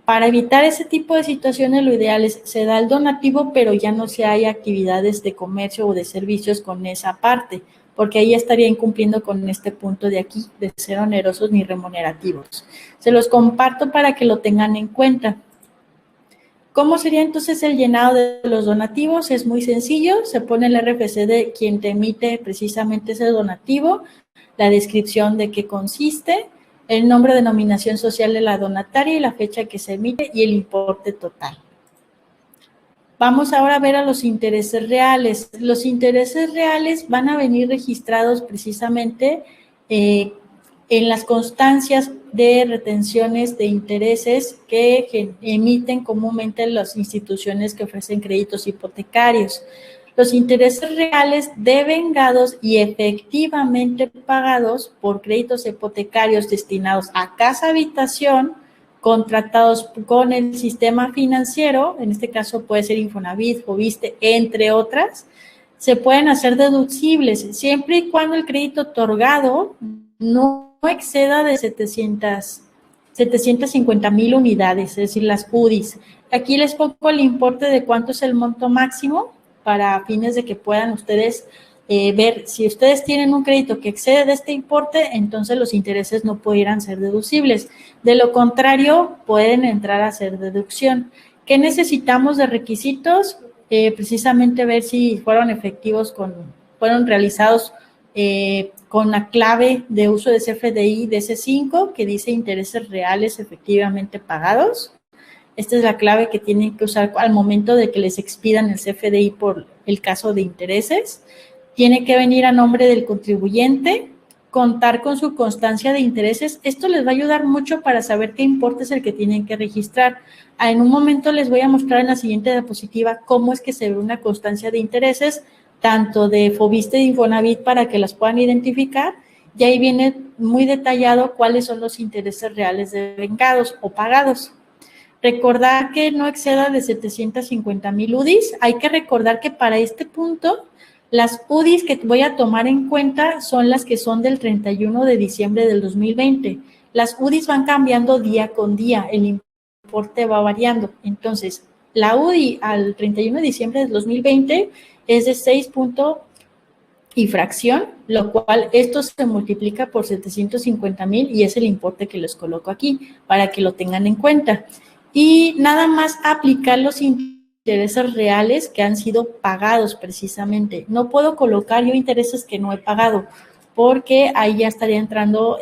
para evitar ese tipo de situaciones, lo ideal es se da el donativo, pero ya no se hay actividades de comercio o de servicios con esa parte, porque ahí estaría incumpliendo con este punto de aquí, de ser onerosos ni remunerativos. Se los comparto para que lo tengan en cuenta. ¿Cómo sería entonces el llenado de los donativos? Es muy sencillo, se pone el RFC de quien te emite precisamente ese donativo, la descripción de qué consiste, el nombre, denominación social de la donataria y la fecha que se emite y el importe total. Vamos ahora a ver a los intereses reales. Los intereses reales van a venir registrados precisamente en las constancias de retenciones de intereses que emiten comúnmente las instituciones que ofrecen créditos hipotecarios. Los intereses reales devengados y efectivamente pagados por créditos hipotecarios destinados a casa habitación, contratados con el sistema financiero, en este caso puede ser Infonavit, Foviste, entre otras, se pueden hacer deducibles siempre y cuando el crédito otorgado no exceda de 750,000 unidades, es decir, las UDIs. Aquí les pongo el importe de cuánto es el monto máximo para fines de que puedan ustedes ver si ustedes tienen un crédito que excede de este importe, entonces los intereses no pudieran ser deducibles. De lo contrario, pueden entrar a hacer deducción. ¿Qué necesitamos de requisitos? Precisamente ver si fueron efectivos, fueron realizados con la clave de uso de CFDI de C5, que dice intereses reales efectivamente pagados. Esta es la clave que tienen que usar al momento de que les expidan el CFDI por el caso de intereses. Tiene que venir a nombre del contribuyente, contar con su constancia de intereses. Esto les va a ayudar mucho para saber qué importe es el que tienen que registrar. En un momento les voy a mostrar en la siguiente diapositiva cómo es que se ve una constancia de intereses, tanto de Foviste y de Infonavit, para que las puedan identificar. Y ahí viene muy detallado cuáles son los intereses reales devengados o pagados. Recordar que no exceda de 750,000 UDIs. Hay que recordar que para este punto, las UDIs que voy a tomar en cuenta son las que son del 31 de diciembre del 2020. Las UDIs van cambiando día con día, el importe va variando. Entonces, la UDI al 31 de diciembre del 2020 es de 6 y fracción, lo cual esto se multiplica por 750,000 y es el importe que les coloco aquí para que lo tengan en cuenta. Y nada más aplicar los intereses reales que han sido pagados precisamente. No puedo colocar yo intereses que no he pagado, porque ahí ya estaría entrando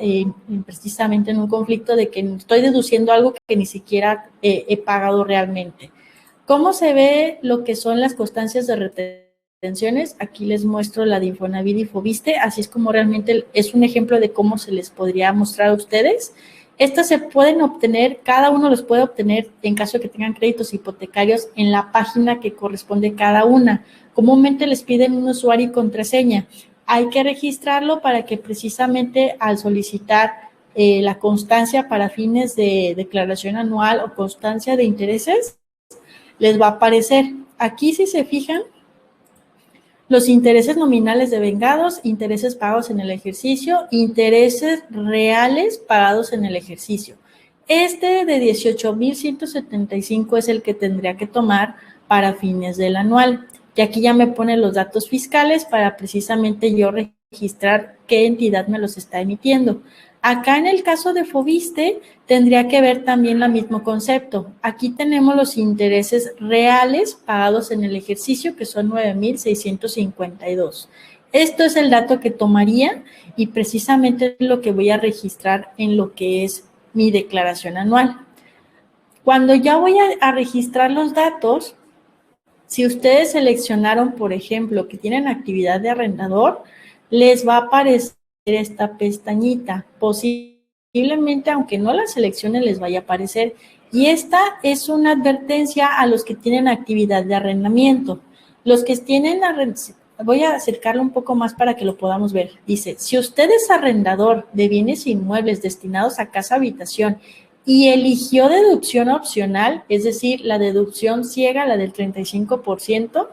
precisamente en un conflicto de que estoy deduciendo algo que ni siquiera he pagado realmente. ¿Cómo se ve lo que son las constancias de retenciones? Aquí les muestro la de Infonavit y Foviste, así es como realmente es un ejemplo de cómo se les podría mostrar a ustedes. Estas se pueden obtener, cada uno los puede obtener en caso de que tengan créditos hipotecarios en la página que corresponde cada una. Comúnmente les piden un usuario y contraseña. Hay que registrarlo para que precisamente al solicitar la constancia para fines de declaración anual o constancia de intereses, les va a aparecer. Aquí, si se fijan, los intereses nominales devengados, intereses pagados en el ejercicio, intereses reales pagados en el ejercicio. Este de 18,175 es el que tendría que tomar para fines del anual. Y aquí ya me pone los datos fiscales para precisamente yo registrar qué entidad me los está emitiendo. Acá en el caso de Foviste tendría que ver también el mismo concepto. Aquí tenemos los intereses reales pagados en el ejercicio, que son 9,652. Esto es el dato que tomaría y precisamente es lo que voy a registrar en lo que es mi declaración anual. Cuando ya voy a registrar los datos, si ustedes seleccionaron, por ejemplo, que tienen actividad de arrendador, les va a aparecer esta pestañita. Posiblemente, aunque no la seleccionen, les vaya a aparecer. Y esta es una advertencia a los que tienen actividad de arrendamiento. Los que tienen voy a acercarlo un poco más para que lo podamos ver. Dice, si usted es arrendador de bienes inmuebles destinados a casa habitación y eligió deducción opcional, es decir, la deducción ciega, la del 35%,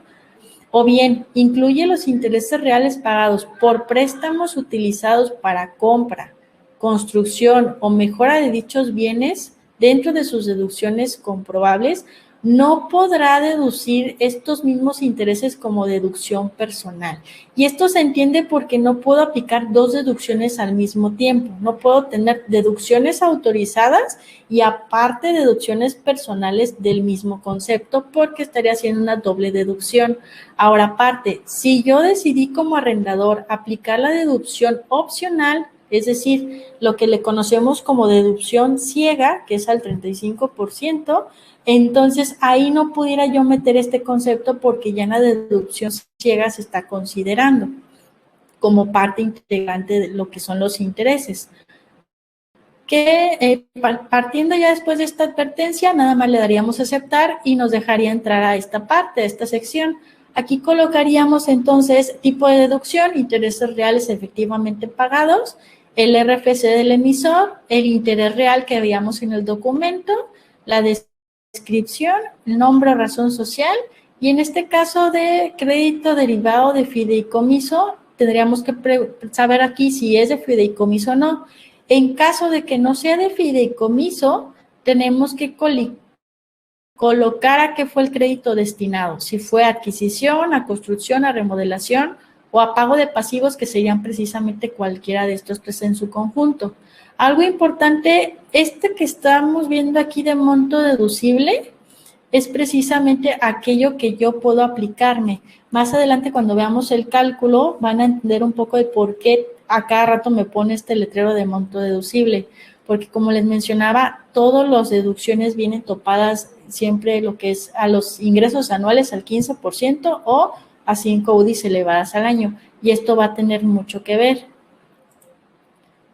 o bien incluye los intereses reales pagados por préstamos utilizados para compra, construcción o mejora de dichos bienes dentro de sus deducciones comprobables, no podrá deducir estos mismos intereses como deducción personal. Y esto se entiende porque no puedo aplicar dos deducciones al mismo tiempo. No puedo tener deducciones autorizadas y aparte deducciones personales del mismo concepto porque estaría haciendo una doble deducción. Ahora, aparte, si yo decidí como arrendador aplicar la deducción opcional, es decir, lo que le conocemos como deducción ciega, que es al 35%, entonces ahí no pudiera yo meter este concepto porque ya en la deducción ciega se está considerando como parte integrante de lo que son los intereses. Que partiendo ya después de esta advertencia, nada más le daríamos a aceptar y nos dejaría entrar a esta parte, a esta sección. Aquí colocaríamos entonces tipo de deducción, intereses reales efectivamente pagados, el RFC del emisor, el interés real que veíamos en el documento, la descripción, el nombre, razón social, y en este caso de crédito derivado de fideicomiso, tendríamos que saber aquí si es de fideicomiso o no. En caso de que no sea de fideicomiso, tenemos que colocar a qué fue el crédito destinado, si fue a adquisición, a construcción, a remodelación o a pago de pasivos, que serían precisamente cualquiera de estos tres en su conjunto. Algo importante, este que estamos viendo aquí de monto deducible es precisamente aquello que yo puedo aplicarme. Más adelante, cuando veamos el cálculo, van a entender un poco de por qué a cada rato me pone este letrero de monto deducible, porque como les mencionaba, todas las deducciones vienen topadas siempre lo que es a los ingresos anuales al 15% o a 5 UDIs elevadas al año, y esto va a tener mucho que ver.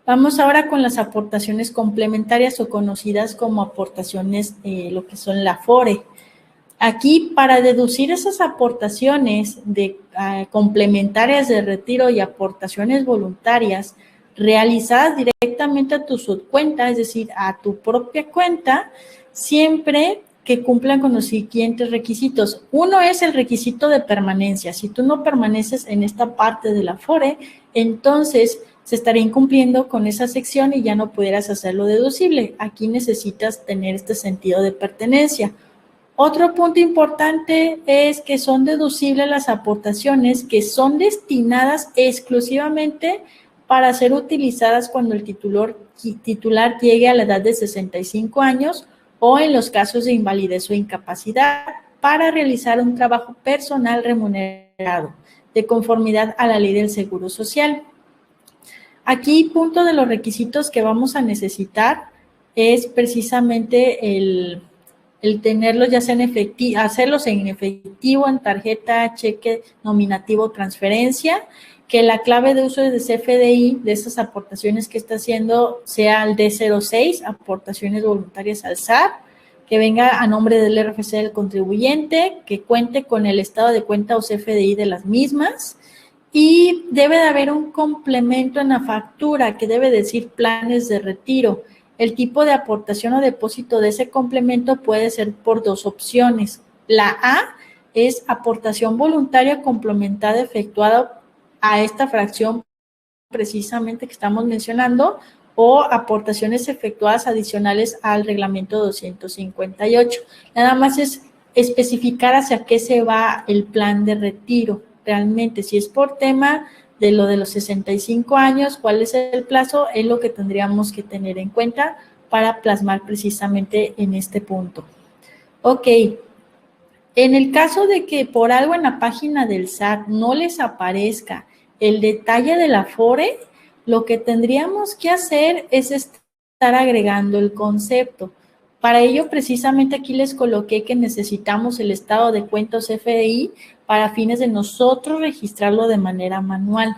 Vamos ahora con las aportaciones complementarias o conocidas como aportaciones, lo que son la FORE. Aquí, para deducir esas aportaciones complementarias de retiro y aportaciones voluntarias realizadas directamente a tu subcuenta, es decir, a tu propia cuenta, siempre que cumplan con los siguientes requisitos. Uno es el requisito de permanencia. Si tú no permaneces en esta parte de la FORE, entonces se estaría incumpliendo con esa sección y ya no pudieras hacerlo deducible. Aquí necesitas tener este sentido de pertenencia. Otro punto importante es que son deducibles las aportaciones que son destinadas exclusivamente para ser utilizadas cuando el titular llegue a la edad de 65 años o en los casos de invalidez o incapacidad para realizar un trabajo personal remunerado de conformidad a la ley del Seguro Social. Aquí, punto de los requisitos que vamos a necesitar es precisamente el tenerlos ya sea en efectivo, hacerlos en efectivo, en tarjeta, cheque, nominativo, transferencia, que la clave de uso de CFDI de esas aportaciones que está haciendo sea el D06, aportaciones voluntarias al SAT, que venga a nombre del RFC del contribuyente, que cuente con el estado de cuenta o CFDI de las mismas, y debe de haber un complemento en la factura que debe decir planes de retiro. El tipo de aportación o depósito de ese complemento puede ser por dos opciones. La A es aportación voluntaria complementada efectuada a esta fracción precisamente que estamos mencionando, o aportaciones efectuadas adicionales al reglamento 258. Nada más es especificar hacia qué se va el plan de retiro. Realmente, si es por tema de lo de los 65 años, cuál es el plazo, es lo que tendríamos que tener en cuenta para plasmar precisamente en este punto. Ok, en el caso de que por algo en la página del SAT no les aparezca el detalle de la FORE, lo que tendríamos que hacer es estar agregando el concepto. Para ello, precisamente aquí les coloqué que necesitamos el estado de cuenta o CFDI para fines de nosotros registrarlo de manera manual.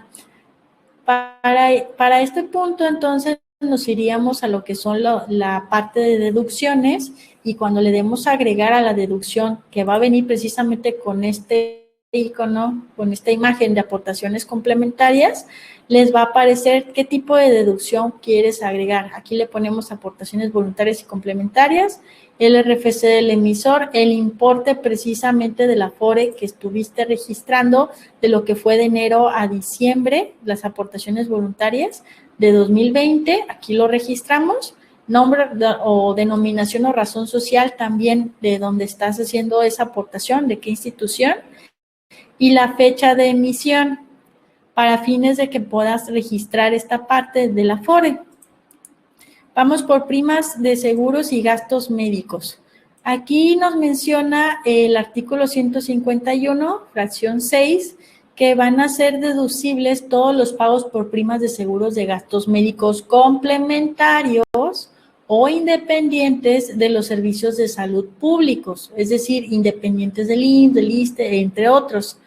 Para este punto, entonces, nos iríamos a lo que son la parte de deducciones, y cuando le demos a agregar a la deducción que va a venir precisamente con este icono, con esta imagen de aportaciones complementarias, les va a aparecer qué tipo de deducción quieres agregar. Aquí le ponemos aportaciones voluntarias y complementarias, el RFC del emisor, el importe precisamente de la FORE que estuviste registrando de lo que fue de enero a diciembre, las aportaciones voluntarias de 2020, aquí lo registramos, nombre o denominación o razón social también de donde estás haciendo esa aportación, de qué institución, y la fecha de emisión para fines de que puedas registrar esta parte de la FORE. Vamos por primas de seguros y gastos médicos. Aquí nos menciona el artículo 151, fracción 6, que van a ser deducibles todos los pagos por primas de seguros de gastos médicos complementarios o independientes de los servicios de salud públicos, es decir, independientes del IMSS, del ISSSTE, entre otros.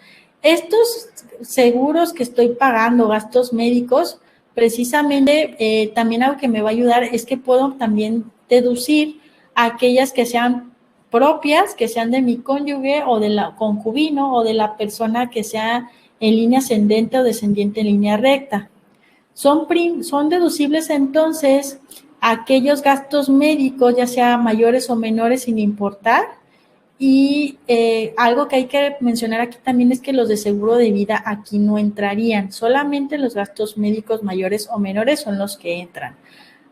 Estos seguros que estoy pagando, gastos médicos, precisamente también algo que me va a ayudar es que puedo también deducir aquellas que sean propias, que sean de mi cónyuge o de la concubino o de la persona que sea en línea ascendente o descendiente en línea recta. Son deducibles entonces aquellos gastos médicos, ya sea mayores o menores sin importar. Y algo que hay que mencionar aquí también es que los de seguro de vida aquí no entrarían, solamente los gastos médicos mayores o menores son los que entran.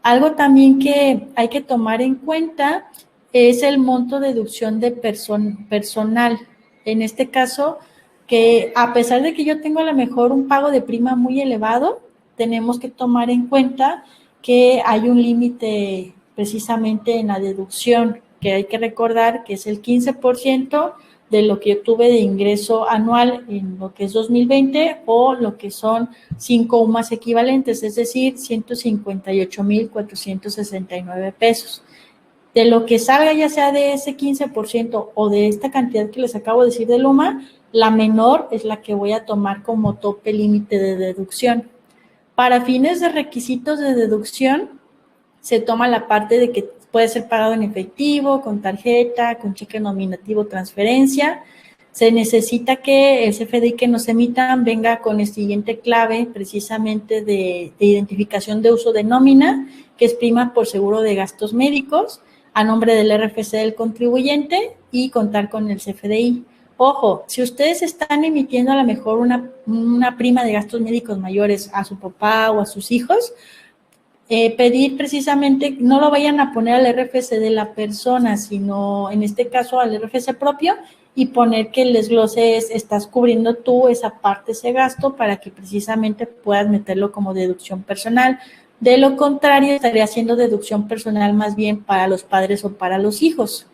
Algo también que hay que tomar en cuenta es el monto de deducción de personal. En este caso, que a pesar de que yo tengo a lo mejor un pago de prima muy elevado, tenemos que tomar en cuenta que hay un límite precisamente en la deducción, que hay que recordar que es el 15% de lo que yo tuve de ingreso anual en lo que es 2020 o lo que son 5 UMAS equivalentes, es decir, 158,469 pesos. De lo que salga, ya sea de ese 15% o de esta cantidad que les acabo de decir de UMA, la menor es la que voy a tomar como tope límite de deducción. Para fines de requisitos de deducción, se toma la parte de que puede ser pagado en efectivo, con tarjeta, con cheque nominativo, transferencia. Se necesita que el CFDI que nos emitan venga con el siguiente clave, precisamente de identificación de uso de nómina, que es prima por seguro de gastos médicos, a nombre del RFC del contribuyente y contar con el CFDI. Ojo, si ustedes están emitiendo a lo mejor una prima de gastos médicos mayores a su papá o a sus hijos, pedir precisamente, no lo vayan a poner al RFC de la persona, sino en este caso al RFC propio y poner que el desglose es, estás cubriendo tú esa parte, ese gasto, para que precisamente puedas meterlo como deducción personal. De lo contrario, estaría haciendo deducción personal más bien para los padres o para los hijos.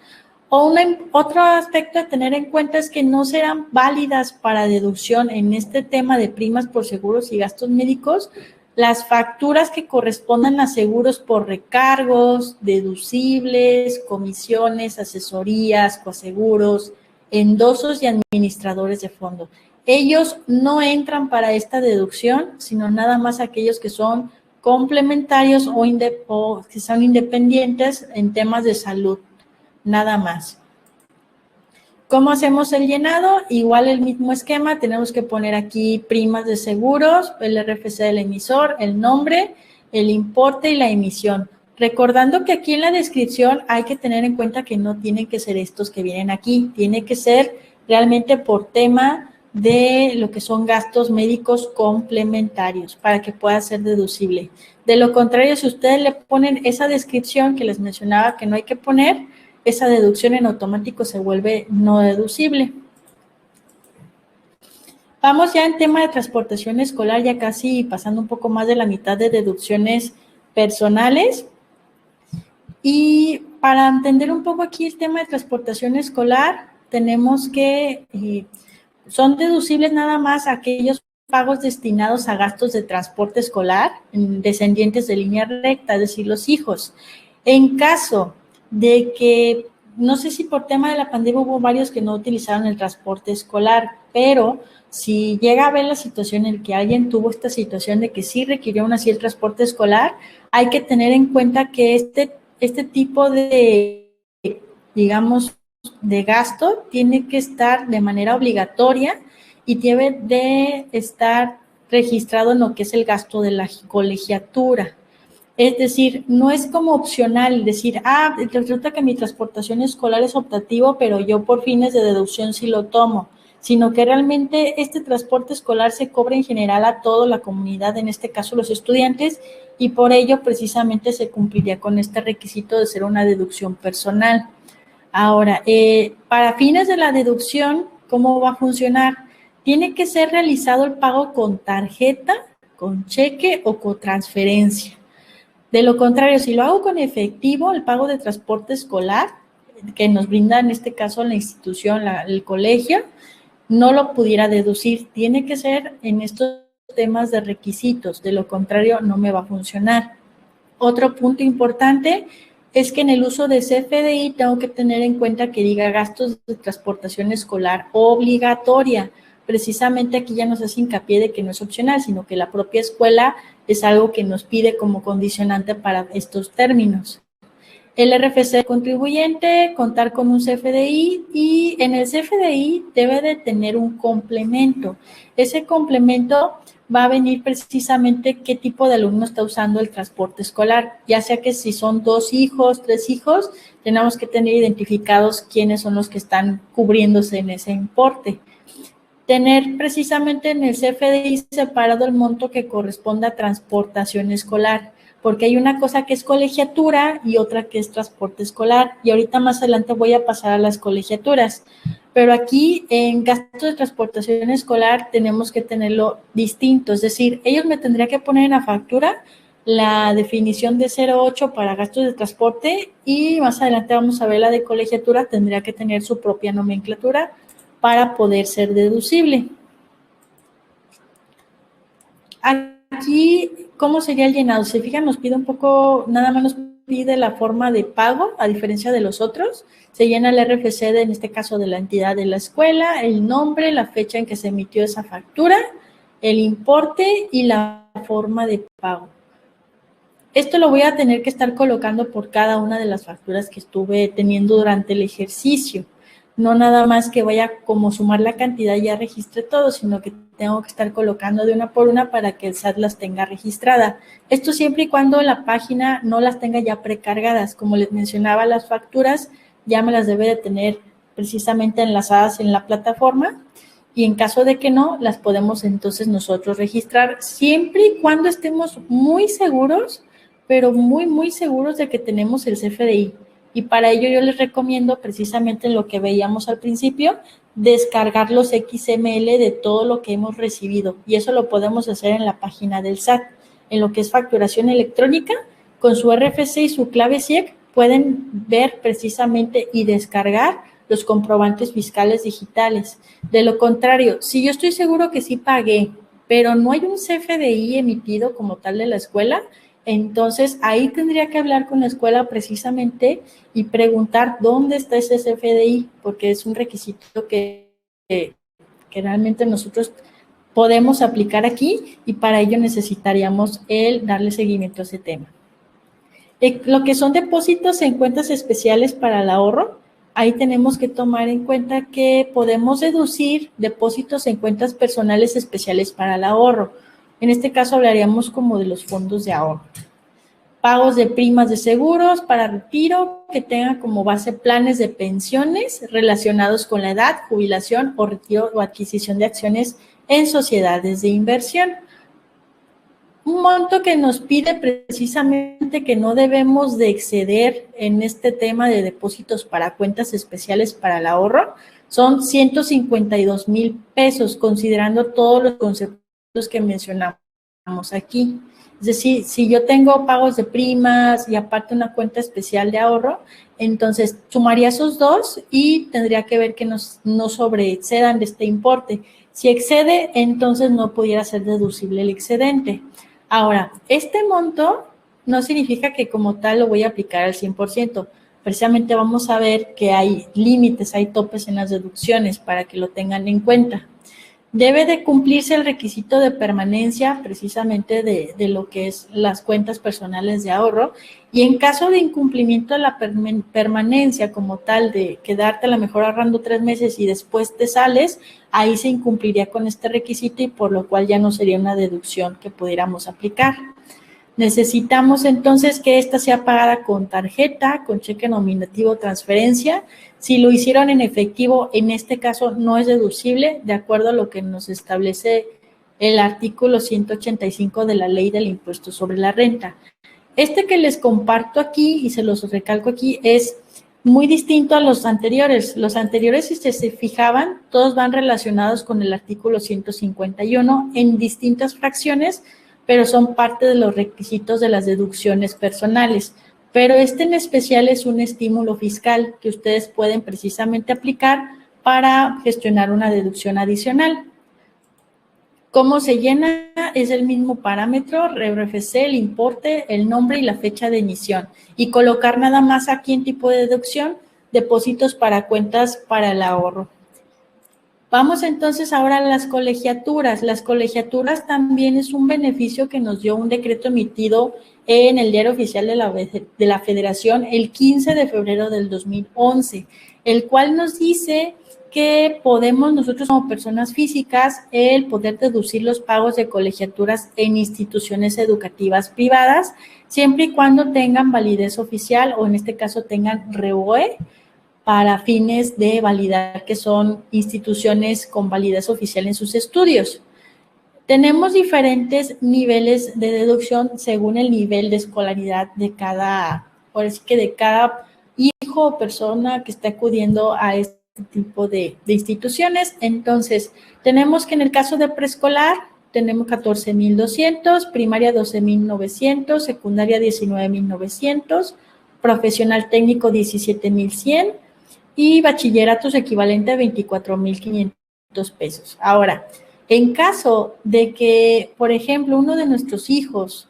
Otro aspecto a tener en cuenta es que no serán válidas para deducción en este tema de primas por seguros y gastos médicos las facturas que correspondan a seguros por recargos, deducibles, comisiones, asesorías, coaseguros, endosos y administradores de fondo. Ellos no entran para esta deducción, sino nada más aquellos que son complementarios o que son independientes en temas de salud. Nada más. ¿Cómo hacemos el llenado? Igual el mismo esquema, tenemos que poner aquí primas de seguros, el RFC del emisor, el nombre, el importe y la emisión. Recordando que aquí en la descripción hay que tener en cuenta que no tienen que ser estos que vienen aquí, tiene que ser realmente por tema de lo que son gastos médicos complementarios para que pueda ser deducible. De lo contrario, si ustedes le ponen esa descripción que les mencionaba que no hay que poner, esa deducción en automático se vuelve no deducible. Vamos ya en tema de transportación escolar, ya casi pasando un poco más de la mitad de deducciones personales. Y para entender un poco aquí el tema de transportación escolar, tenemos que son deducibles nada más aquellos pagos destinados a gastos de transporte escolar, descendientes de línea recta, es decir, los hijos. En caso de que, no sé si por tema de la pandemia hubo varios que no utilizaron el transporte escolar, pero si llega a ver la situación en que alguien tuvo esta situación de que sí requirió aún así el transporte escolar, hay que tener en cuenta que este tipo de, digamos, de gasto tiene que estar de manera obligatoria y debe de estar registrado en lo que es el gasto de la colegiatura. Es decir, no es como opcional decir, resulta que mi transportación escolar es optativo, pero yo por fines de deducción sí lo tomo, sino que realmente este transporte escolar se cobra en general a toda la comunidad, en este caso los estudiantes, y por ello precisamente se cumpliría con este requisito de ser una deducción personal. Ahora, para fines de la deducción, ¿cómo va a funcionar? Tiene que ser realizado el pago con tarjeta, con cheque o con transferencia. De lo contrario, si lo hago con efectivo, el pago de transporte escolar, que nos brinda en este caso la institución, el colegio, no lo pudiera deducir. Tiene que ser en estos temas de requisitos, de lo contrario no me va a funcionar. Otro punto importante es que en el uso de CFDI tengo que tener en cuenta que diga gastos de transportación escolar obligatoria. Precisamente aquí ya nos hace hincapié de que no es opcional, sino que la propia escuela es algo que nos pide como condicionante para estos términos. El RFC contribuyente, contar con un CFDI, y en el CFDI debe de tener un complemento. Ese complemento va a venir precisamente qué tipo de alumno está usando el transporte escolar, ya sea que si son 2 hijos, 3 hijos, tenemos que tener identificados quiénes son los que están cubriéndose en ese importe. Tener precisamente en el CFDI separado el monto que corresponde a transportación escolar, porque hay una cosa que es colegiatura y otra que es transporte escolar, y ahorita más adelante voy a pasar a las colegiaturas. Pero aquí en gastos de transportación escolar tenemos que tenerlo distinto, es decir, ellos me tendrían que poner en la factura la definición de 0.8 para gastos de transporte, y más adelante vamos a ver la de colegiatura, tendría que tener su propia nomenclatura para poder ser deducible. Aquí, ¿cómo sería el llenado? Se fijan, nos pide un poco, nada más nos pide la forma de pago, a diferencia de los otros. Se llena el RFC, en este caso de la entidad de la escuela, el nombre, la fecha en que se emitió esa factura, el importe y la forma de pago. Esto lo voy a tener que estar colocando por cada una de las facturas que estuve teniendo durante el ejercicio. No nada más que vaya como sumar la cantidad y ya registre todo, sino que tengo que estar colocando de una por una para que el SAT las tenga registradas. Esto siempre y cuando la página no las tenga ya precargadas. Como les mencionaba, las facturas ya me las debe de tener precisamente enlazadas en la plataforma, y en caso de que no, las podemos entonces nosotros registrar, siempre y cuando estemos muy seguros, pero muy seguros de que tenemos el CFDI. Y para ello yo les recomiendo precisamente lo que veíamos al principio, descargar los XML de todo lo que hemos recibido, y eso lo podemos hacer en la página del SAT, en lo que es facturación electrónica, con su RFC y su clave CIEC pueden ver precisamente y descargar los comprobantes fiscales digitales. De lo contrario, si yo estoy seguro que sí pagué, pero no hay un CFDI emitido como tal de la escuela, entonces ahí tendría que hablar con la escuela precisamente y preguntar dónde está ese CFDI, porque es un requisito que realmente nosotros podemos aplicar aquí, y para ello necesitaríamos el darle seguimiento a ese tema. Lo que son depósitos en cuentas especiales para el ahorro, ahí tenemos que tomar en cuenta que podemos deducir depósitos en cuentas personales especiales para el ahorro. En este caso hablaríamos como de los fondos de ahorro. Pagos de primas de seguros para retiro que tengan como base planes de pensiones relacionados con la edad, jubilación o retiro o adquisición de acciones en sociedades de inversión. Un monto que nos pide precisamente que no debemos de exceder en este tema de depósitos para cuentas especiales para el ahorro son 152,000 pesos, considerando todos los conceptos que mencionamos aquí. Es decir, si yo tengo pagos de primas y aparte una cuenta especial de ahorro, entonces sumaría esos dos y tendría que ver que no sobreexcedan de este importe. Si excede, entonces no pudiera ser deducible el excedente. Ahora, este monto no significa que como tal lo voy a aplicar al 100%. Precisamente vamos a ver que hay límites, hay topes en las deducciones para que lo tengan en cuenta. Debe de cumplirse el requisito de permanencia precisamente de lo que es las cuentas personales de ahorro, y en caso de incumplimiento de la permanencia como tal, de quedarte a lo mejor ahorrando 3 meses y después te sales, ahí se incumpliría con este requisito y por lo cual ya no sería una deducción que pudiéramos aplicar. Necesitamos entonces que esta sea pagada con tarjeta, con cheque nominativo o transferencia. Si lo hicieron en efectivo, en este caso no es deducible, de acuerdo a lo que nos establece el artículo 185 de la Ley del Impuesto sobre la Renta. Este que les comparto aquí y se los recalco aquí es muy distinto a los anteriores. Los anteriores, si se fijaban, todos van relacionados con el artículo 151 en distintas fracciones, pero son parte de los requisitos de las deducciones personales. Pero este en especial es un estímulo fiscal que ustedes pueden precisamente aplicar para gestionar una deducción adicional. ¿Cómo se llena? Es el mismo parámetro, RFC, el importe, el nombre y la fecha de emisión. Y colocar nada más aquí en tipo de deducción, depósitos para cuentas para el ahorro. Vamos entonces ahora a las colegiaturas. Las colegiaturas también es un beneficio que nos dio un decreto emitido en el Diario Oficial de la Federación el 15 de febrero del 2011, el cual nos dice que podemos nosotros como personas físicas el poder deducir los pagos de colegiaturas en instituciones educativas privadas, siempre y cuando tengan validez oficial o en este caso tengan REOE, para fines de validar que son instituciones con validez oficial en sus estudios. Tenemos diferentes niveles de deducción según el nivel de escolaridad de cada, por así que de cada hijo o persona que está acudiendo a este tipo de instituciones. Entonces, tenemos que en el caso de preescolar, tenemos 14,200, primaria 12,900, secundaria 19,900, profesional técnico 17,100 y bachilleratos equivalente a 24,500 pesos. Ahora, en caso de que, por ejemplo, uno de nuestros hijos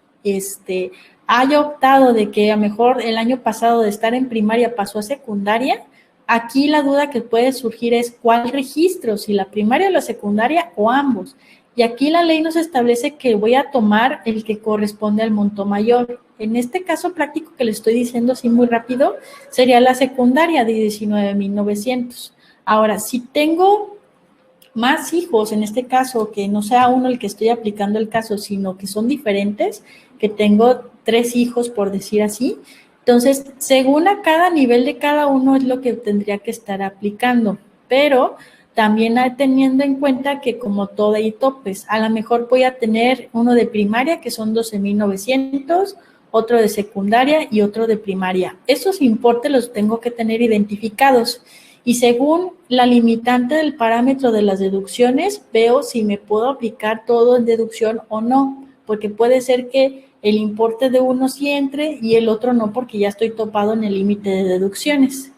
haya optado de que a lo mejor el año pasado de estar en primaria pasó a secundaria, aquí la duda que puede surgir es cuál registro, si la primaria o la secundaria o ambos. Y aquí la ley nos establece que voy a tomar el que corresponde al monto mayor. En este caso práctico que le estoy diciendo así muy rápido, sería la secundaria de 19,900. Ahora, si tengo más hijos, en este caso, que no sea uno el que estoy aplicando el caso, sino que son diferentes, que tengo 3 hijos, por decir así, entonces, según a cada nivel de cada uno es lo que tendría que estar aplicando, pero también teniendo en cuenta que como todo hay topes, a lo mejor voy a tener uno de primaria, que son 12,900, otro de secundaria y otro de primaria. Esos importes los tengo que tener identificados. Y según la limitante del parámetro de las deducciones, veo si me puedo aplicar todo en deducción o no, porque puede ser que el importe de uno sí entre y el otro no, porque ya estoy topado en el límite de deducciones.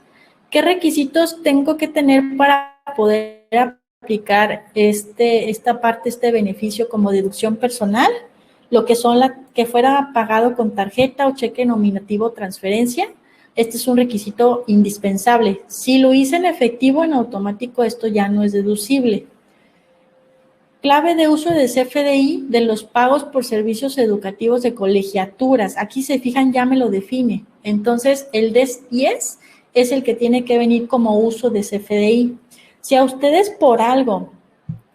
¿Qué requisitos tengo que tener para poder aplicar esta parte, este beneficio como deducción personal? Lo que son que fuera pagado con tarjeta o cheque nominativo o transferencia. Este es un requisito indispensable. Si lo hice en efectivo, en automático, esto ya no es deducible. Clave de uso de CFDI de los pagos por servicios educativos de colegiaturas. Aquí se fijan, ya me lo define. Entonces, el DES-IES es el que tiene que venir como uso de CFDI. Si a ustedes por algo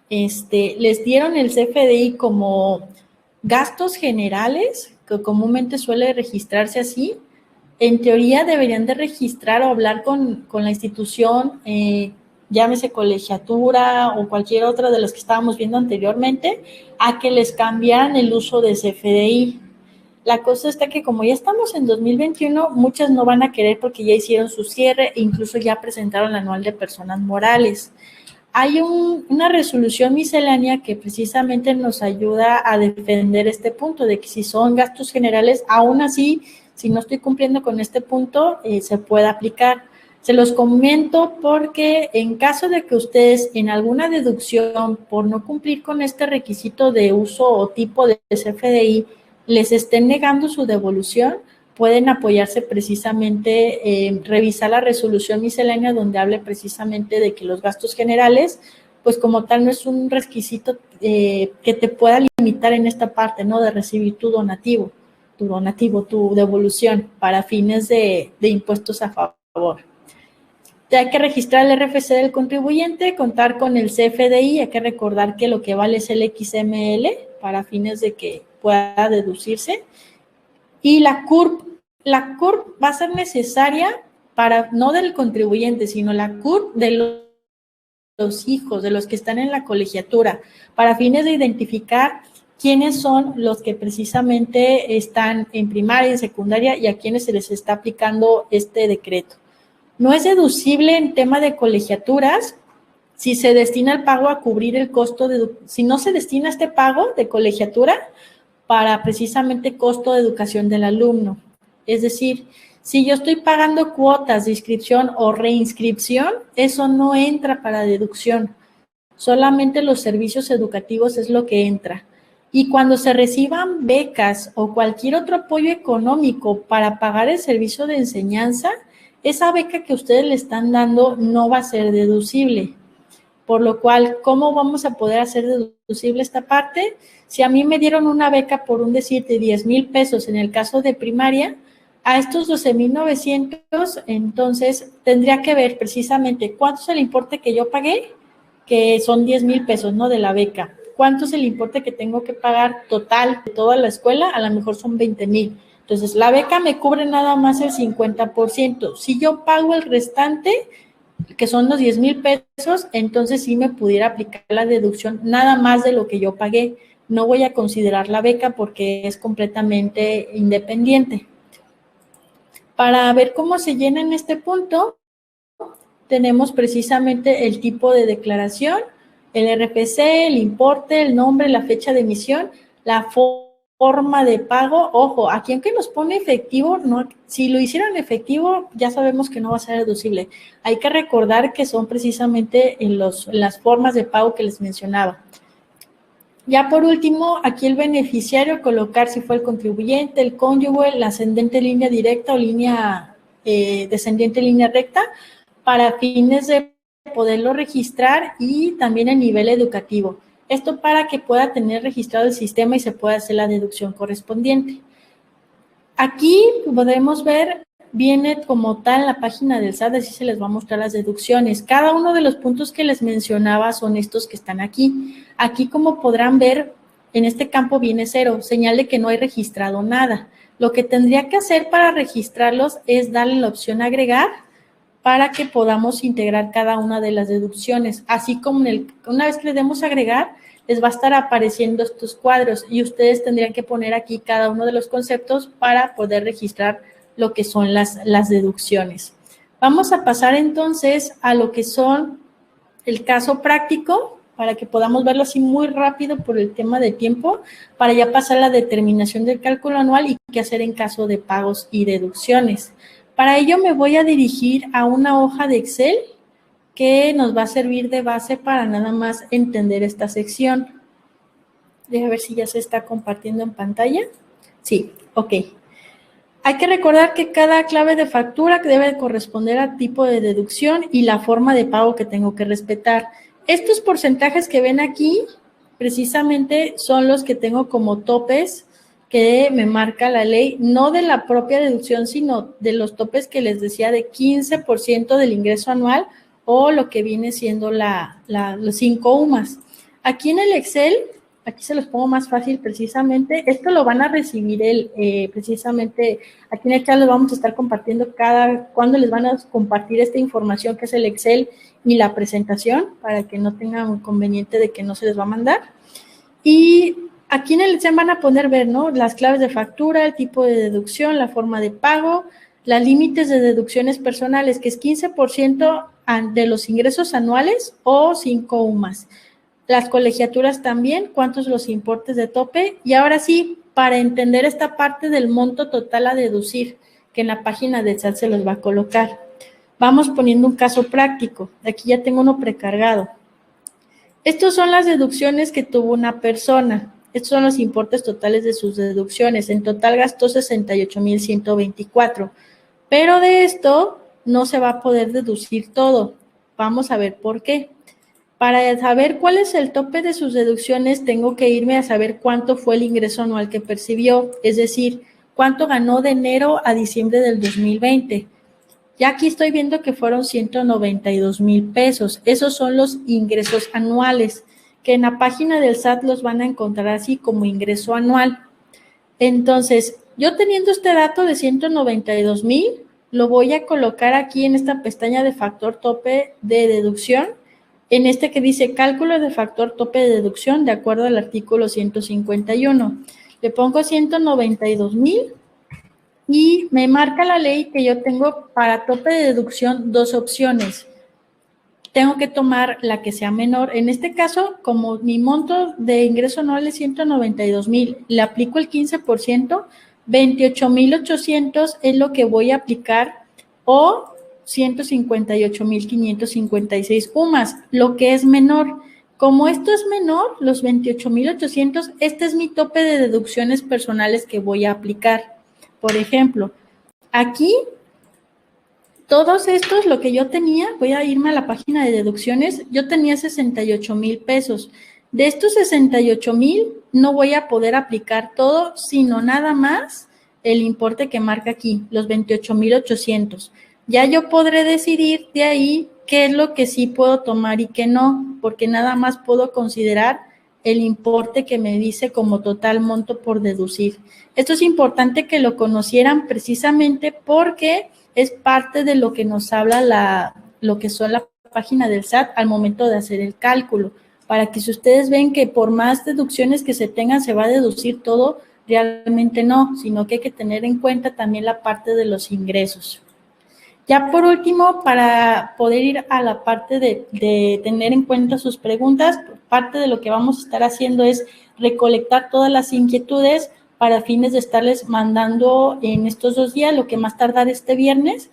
les dieron el CFDI como gastos generales, que comúnmente suele registrarse así, en teoría deberían de registrar o hablar con la institución, llámese colegiatura o cualquier otra de las que estábamos viendo anteriormente, a que les cambiaran el uso de CFDI. La cosa está que como ya estamos en 2021, muchas no van a querer porque ya hicieron su cierre e incluso ya presentaron el anual de personas morales. Hay una resolución miscelánea que precisamente nos ayuda a defender este punto de que si son gastos generales, aún así, si no estoy cumpliendo con este punto, se puede aplicar. Se los comento porque en caso de que ustedes en alguna deducción por no cumplir con este requisito de uso o tipo de CFDI les estén negando su devolución, pueden apoyarse precisamente en revisar la resolución miscelánea donde hable precisamente de que los gastos generales, pues como tal no es un requisito que te pueda limitar en esta parte, ¿no? De recibir tu donativo, tu devolución para fines de impuestos a favor. Hay que registrar el RFC del contribuyente, contar con el CFDI, hay que recordar que lo que vale es el XML para fines de que pueda deducirse. Y la CURP va a ser necesaria para, no del contribuyente, sino la CURP de los hijos, de los que están en la colegiatura, para fines de identificar quiénes son los que precisamente están en primaria, en secundaria y a quienes se les está aplicando este decreto. No es deducible en tema de colegiaturas si se destina el pago a cubrir el costo si no se destina este pago de colegiatura para precisamente costo de educación del alumno. Es decir, Si yo estoy pagando cuotas de inscripción o reinscripción, eso no entra para deducción. Solamente los servicios educativos es lo que entra. Y cuando se reciban becas o cualquier otro apoyo económico para pagar el servicio de enseñanza, esa beca que ustedes le están dando no va a ser deducible. Por lo cual, ¿cómo vamos a poder hacer deducible esta parte? Si a mí me dieron una beca por un decir de 10,000 pesos en el caso de primaria, a estos 12,900, entonces tendría que ver precisamente cuánto es el importe que yo pagué, que son 10,000 pesos, ¿no? De la beca. ¿Cuánto es el importe que tengo que pagar total de toda la escuela? A lo mejor son 20,000. Entonces, la beca me cubre nada más el 50%. Si yo pago el restante, que son los 10,000 pesos, entonces sí me pudiera aplicar la deducción nada más de lo que yo pagué. No voy a considerar la beca porque es completamente independiente. Para ver cómo se llena en este punto, tenemos precisamente el tipo de declaración, el RFC, el importe, el nombre, la fecha de emisión, la forma de pago. Ojo, aquí aunque nos pone efectivo, no, si lo hicieron efectivo, ya sabemos que no va a ser deducible. Hay que recordar que son precisamente en las formas de pago que les mencionaba. Ya por último, aquí el beneficiario, colocar si fue el contribuyente, el cónyuge, la ascendente línea directa o línea descendiente línea recta, para fines de poderlo registrar y también a nivel educativo. Esto para que pueda tener registrado el sistema y se pueda hacer la deducción correspondiente. Aquí podemos ver, viene como tal la página del SAT, así se les va a mostrar las deducciones. Cada uno de los puntos que les mencionaba son estos que están aquí. Aquí, como podrán ver, en este campo viene 0, señal de que no hay registrado nada. Lo que tendría que hacer para registrarlos es darle la opción agregar para que podamos integrar cada una de las deducciones. Así como una vez que le demos agregar, les va a estar apareciendo estos cuadros y ustedes tendrían que poner aquí cada uno de los conceptos para poder registrar lo que son las deducciones. Vamos a pasar entonces a lo que son el caso práctico, para que podamos verlo así muy rápido por el tema de tiempo, para ya pasar a la determinación del cálculo anual y qué hacer en caso de pagos y deducciones. Para ello me voy a dirigir a una hoja de Excel que nos va a servir de base para nada más entender esta sección. Déjame ver si ya se está compartiendo en pantalla. Sí, ok. Hay que recordar que cada clave de factura debe corresponder al tipo de deducción y la forma de pago que tengo que respetar. Estos porcentajes que ven aquí, precisamente son los que tengo como topes que me marca la ley, no de la propia deducción, sino de los topes que les decía de 15% del ingreso anual o lo que viene siendo los 5 UMAS. Aquí en el Excel, aquí se los pongo más fácil precisamente, esto lo van a recibir precisamente, aquí en el chat les vamos a estar compartiendo cuando les van a compartir esta información que es el Excel y la presentación, para que no tengan inconveniente de que no se les va a mandar. Y aquí en el Excel van a poder ver, ¿no? Las claves de factura, el tipo de deducción, la forma de pago, los límites de deducciones personales, que es 15% de los ingresos anuales o 5 UMAS. Las colegiaturas también, cuántos los importes de tope. Y ahora sí, para entender esta parte del monto total a deducir, que en la página del SAT se los va a colocar. Vamos poniendo un caso práctico. Aquí ya tengo uno precargado. Estas son las deducciones que tuvo una persona. Estos son los importes totales de sus deducciones. En total gastó 68,124. Pero de esto no se va a poder deducir todo. Vamos a ver por qué. Para saber cuál es el tope de sus deducciones, tengo que irme a saber cuánto fue el ingreso anual que percibió, es decir, cuánto ganó de enero a diciembre del 2020. Ya aquí estoy viendo que fueron 192,000 pesos. Esos son los ingresos anuales, que en la página del SAT los van a encontrar así como ingreso anual. Entonces, yo teniendo este dato de 192,000, lo voy a colocar aquí en esta pestaña de factor tope de deducción, en este que dice cálculo de factor tope de deducción de acuerdo al artículo 151. Le pongo 192,000 y me marca la ley que yo tengo para tope de deducción 2 opciones. Tengo que tomar la que sea menor. En este caso, como mi monto de ingreso anual es 192,000, le aplico el 15%, 28,800 es lo que voy a aplicar o 158,556 UMAS, lo que es menor. Como esto es menor, los 28,800, este es mi tope de deducciones personales que voy a aplicar. Por ejemplo, aquí, todos estos, lo que yo tenía, voy a irme a la página de deducciones, yo tenía 68,000 pesos. De estos 68,000, no voy a poder aplicar todo, sino nada más el importe que marca aquí, los 28,800. Ya yo podré decidir de ahí qué es lo que sí puedo tomar y qué no, porque nada más puedo considerar el importe que me dice como total monto por deducir. Esto es importante que lo conocieran precisamente porque es parte de lo que nos habla lo que son la página del SAT al momento de hacer el cálculo, para que si ustedes ven que por más deducciones que se tengan se va a deducir todo, realmente no, sino que hay que tener en cuenta también la parte de los ingresos. Ya por último, para poder ir a la parte de tener en cuenta sus preguntas, parte de lo que vamos a estar haciendo es recolectar todas las inquietudes para fines de estarles mandando en estos 2 días, lo que más tardar este viernes,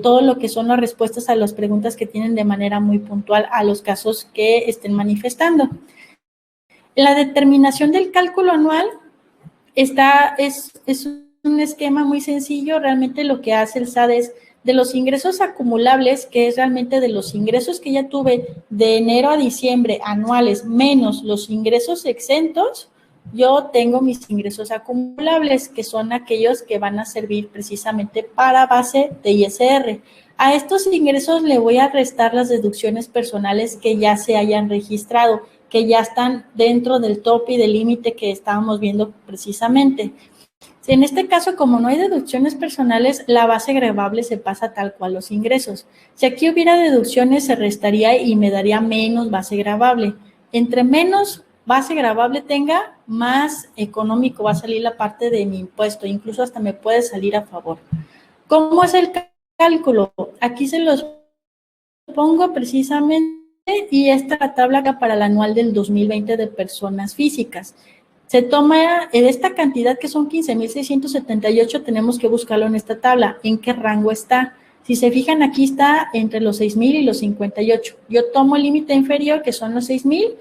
todo lo que son las respuestas a las preguntas que tienen de manera muy puntual a los casos que estén manifestando. La determinación del cálculo anual es un esquema muy sencillo. Realmente lo que hace el SAT es de los ingresos acumulables, que es realmente de los ingresos que ya tuve de enero a diciembre anuales, menos los ingresos exentos, yo tengo mis ingresos acumulables, que son aquellos que van a servir precisamente para base de ISR. A estos ingresos le voy a restar las deducciones personales que ya se hayan registrado, que ya están dentro del tope y del límite que estábamos viendo precisamente. Si en este caso, como no hay deducciones personales, la base gravable se pasa tal cual los ingresos. Si aquí hubiera deducciones, se restaría y me daría menos base gravable. Entre menos base gravable tenga, más económico va a salir la parte de mi impuesto, incluso hasta me puede salir a favor. ¿Cómo es el cálculo? Aquí se los pongo precisamente y esta es la tabla acá para el anual del 2020 de personas físicas. Se toma en esta cantidad que son 15,678, tenemos que buscarlo en esta tabla, en qué rango está. Si se fijan, aquí está entre los 6,000 y los 58. Yo tomo el límite inferior, que son los 6,000,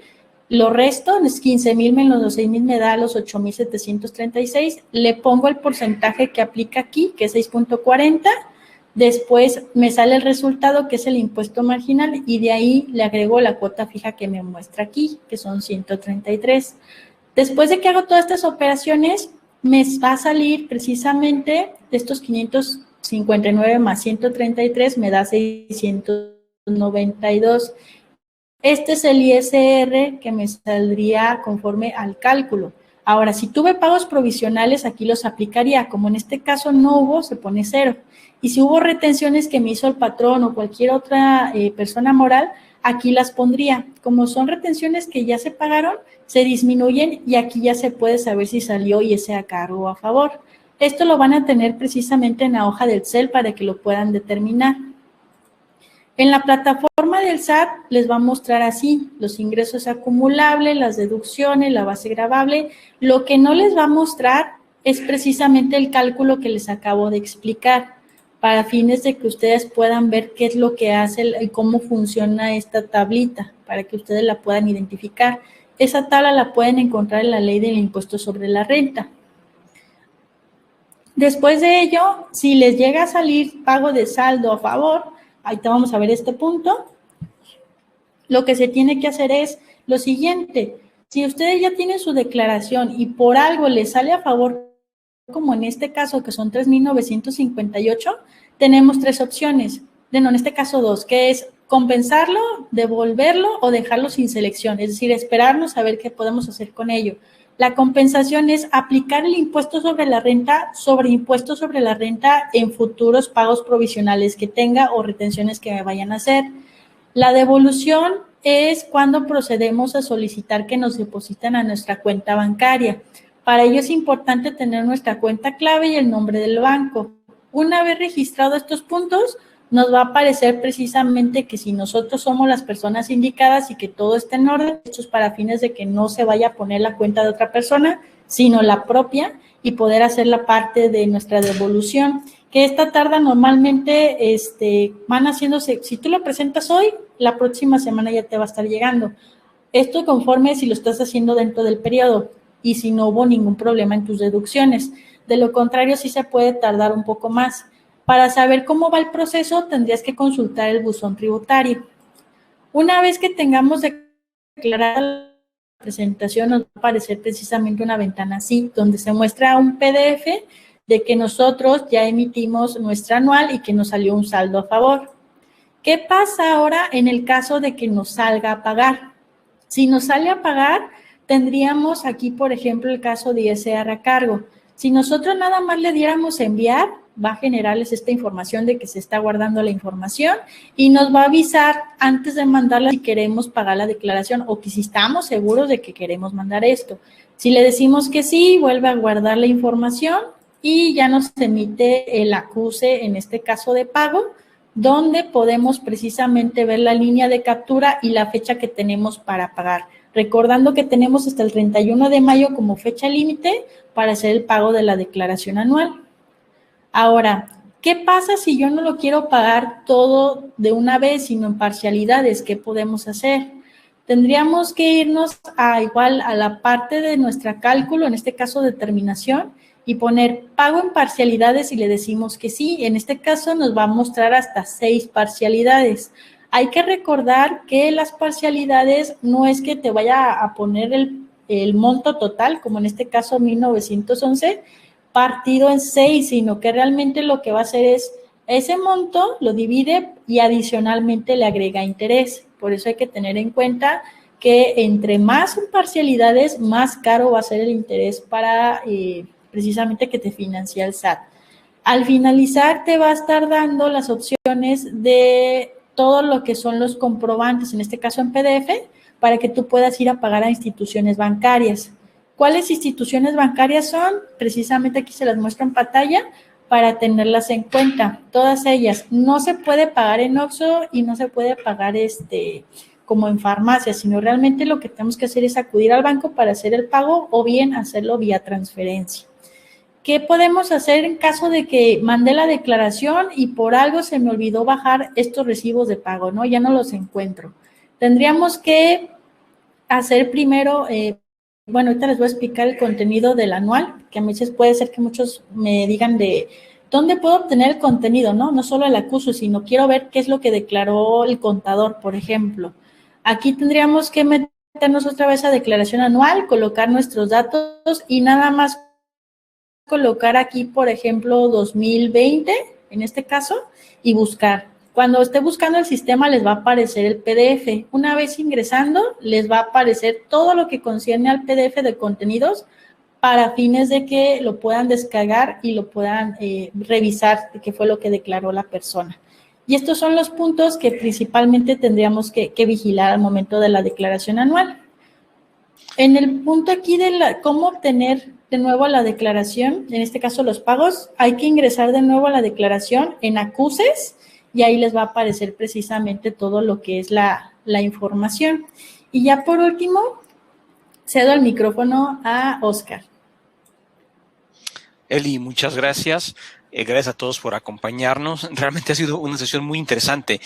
lo resto, los 15,000 menos los 6,000 me da los 8,736. Le pongo el porcentaje que aplica aquí, que es 6,40. Después me sale el resultado, que es el impuesto marginal, y de ahí le agrego la cuota fija que me muestra aquí, que son 133. Después de que hago todas estas operaciones, me va a salir precisamente de estos 559 más 133, me da 692. Este es el ISR que me saldría conforme al cálculo. Ahora, si tuve pagos provisionales, aquí los aplicaría. Como en este caso no hubo, se pone 0. Y si hubo retenciones que me hizo el patrón o cualquier otra persona moral, aquí las pondría. Como son retenciones que ya se pagaron, se disminuyen y aquí ya se puede saber si salió y ese a cargo o a favor. Esto lo van a tener precisamente en la hoja del Excel para que lo puedan determinar. En la plataforma del SAT les va a mostrar así los ingresos acumulables, las deducciones, la base gravable. Lo que no les va a mostrar es precisamente el cálculo que les acabo de explicar, para fines de que ustedes puedan ver qué es lo que hace y cómo funciona esta tablita, para que ustedes la puedan identificar. Esa tabla la pueden encontrar en la ley del impuesto sobre la renta. Después de ello, si les llega a salir pago de saldo a favor, ahorita vamos a ver este punto, lo que se tiene que hacer es lo siguiente: si ustedes ya tienen su declaración y por algo les sale a favor, como en este caso que son 3,958, tenemos 3 opciones, en este caso 2, que es compensarlo, devolverlo o dejarlo sin selección, es decir, esperarnos a ver qué podemos hacer con ello. La compensación es aplicar el impuesto sobre la renta sobre impuesto sobre la renta en futuros pagos provisionales que tenga o retenciones que me vayan a hacer. La devolución es cuando procedemos a solicitar que nos depositen a nuestra cuenta bancaria. Para ello es importante tener nuestra cuenta clave y el nombre del banco. Una vez registrado estos puntos, nos va a aparecer precisamente que si nosotros somos las personas indicadas y que todo está en orden, esto es para fines de que no se vaya a poner la cuenta de otra persona, sino la propia y poder hacer la parte de nuestra devolución, que esta tarda normalmente, van haciéndose, si tú lo presentas hoy, la próxima semana ya te va a estar llegando. Esto conforme si lo estás haciendo dentro del periodo y si no hubo ningún problema en tus deducciones. De lo contrario, sí se puede tardar un poco más. Para saber cómo va el proceso, tendrías que consultar el buzón tributario. Una vez que tengamos declarada la presentación, nos va a aparecer precisamente una ventana así, donde se muestra un PDF de que nosotros ya emitimos nuestra anual y que nos salió un saldo a favor. ¿Qué pasa ahora en el caso de que nos salga a pagar? Si nos sale a pagar, tendríamos aquí, por ejemplo, el caso de ISR a cargo. Si nosotros nada más le diéramos enviar, va a generarles esta información de que se está guardando la información y nos va a avisar antes de mandarla si queremos pagar la declaración o que si estamos seguros de que queremos mandar esto. Si le decimos que sí, vuelve a guardar la información y ya nos emite el acuse, en este caso de pago, donde podemos precisamente ver la línea de captura y la fecha que tenemos para pagar. Recordando que tenemos hasta el 31 de mayo como fecha límite para hacer el pago de la declaración anual. Ahora, ¿qué pasa si yo no lo quiero pagar todo de una vez, sino en parcialidades? ¿Qué podemos hacer? Tendríamos que irnos igual a la parte de nuestra cálculo, en este caso determinación, y poner pago en parcialidades y le decimos que sí. En este caso nos va a mostrar hasta 6 parcialidades. Hay que recordar que las parcialidades no es que te vaya a poner el monto total, como en este caso 1,911, partido en 6, sino que realmente lo que va a hacer es ese monto lo divide y adicionalmente le agrega interés. Por eso hay que tener en cuenta que entre más parcialidades, más caro va a ser el interés para precisamente que te financia el SAT. Al finalizar te va a estar dando las opciones de todo lo que son los comprobantes, en este caso en PDF, para que tú puedas ir a pagar a instituciones bancarias. ¿Cuáles instituciones bancarias son? Precisamente aquí se las muestro en pantalla para tenerlas en cuenta. Todas ellas. No se puede pagar en Oxxo y no se puede pagar como en farmacia, sino realmente lo que tenemos que hacer es acudir al banco para hacer el pago o bien hacerlo vía transferencia. ¿Qué podemos hacer en caso de que mandé la declaración y por algo se me olvidó bajar estos recibos de pago, ¿no? Ya no los encuentro. Tendríamos que hacer primero, bueno, ahorita les voy a explicar el contenido del anual, que a veces puede ser que muchos me digan de dónde puedo obtener el contenido, ¿no? No solo el acuse, sino quiero ver qué es lo que declaró el contador, por ejemplo. Aquí tendríamos que meternos otra vez a declaración anual, colocar nuestros datos y nada más colocar aquí, por ejemplo, 2020, en este caso, y buscar. Cuando esté buscando el sistema, les va a aparecer el PDF. Una vez ingresando, les va a aparecer todo lo que concierne al PDF de contenidos para fines de que lo puedan descargar y lo puedan revisar de qué fue lo que declaró la persona. Y estos son los puntos que principalmente tendríamos que vigilar al momento de la declaración anual. En el punto aquí de cómo obtener de nuevo la declaración, en este caso los pagos, hay que ingresar de nuevo a la declaración en acuses y ahí les va a aparecer precisamente todo lo que es la información. Y ya por último, cedo el micrófono a Oscar. Eli, muchas gracias. Gracias a todos por acompañarnos. Realmente ha sido una sesión muy interesante.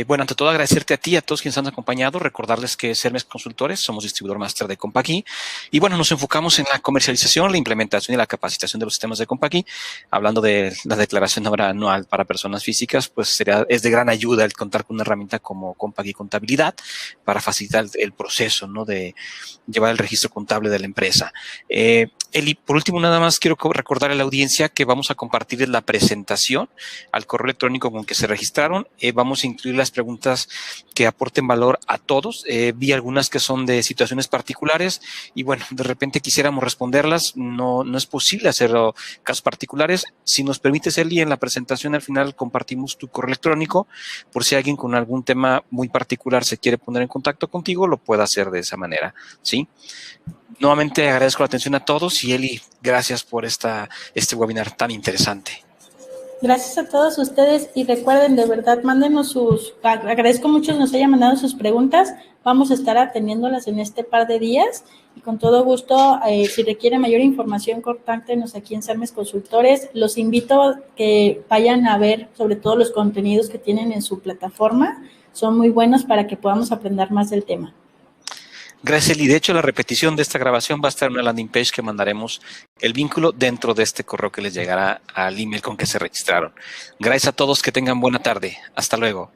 Bueno, ante todo agradecerte a ti y a todos quienes han acompañado. Recordarles que Sermex Consultores somos distribuidor máster de Compaqui. Y bueno, nos enfocamos en la comercialización, la implementación y la capacitación de los sistemas de Compaqui. Hablando de la declaración ahora anual para personas físicas, pues es de gran ayuda el contar con una herramienta como Compaqui Contabilidad para facilitar el proceso, ¿no?, de llevar el registro contable de la empresa. Eli, por último, nada más quiero recordar a la audiencia que vamos a compartir la presentación al correo electrónico con que se registraron. Vamos a incluir las preguntas que aporten valor a todos. Vi algunas que son de situaciones particulares y bueno, de repente quisiéramos responderlas. No es posible hacerlo casos particulares. Si nos permites, Eli, en la presentación al final compartimos tu correo electrónico por si alguien con algún tema muy particular se quiere poner en contacto contigo, lo pueda hacer de esa manera, ¿sí? Nuevamente agradezco la atención a todos y Eli, gracias por este webinar tan interesante. Gracias a todos ustedes y recuerden, de verdad, mándenos agradezco mucho que nos hayan mandado sus preguntas, vamos a estar atendiéndolas en este par de días y con todo gusto, si requiere mayor información, contáctenos aquí en Sermex Consultores. Los invito a que vayan a ver sobre todo los contenidos que tienen en su plataforma, son muy buenos para que podamos aprender más del tema. Gracias, Eli. De hecho, la repetición de esta grabación va a estar en una landing page que mandaremos el vínculo dentro de este correo que les llegará al email con que se registraron. Gracias a todos, que tengan buena tarde. Hasta luego.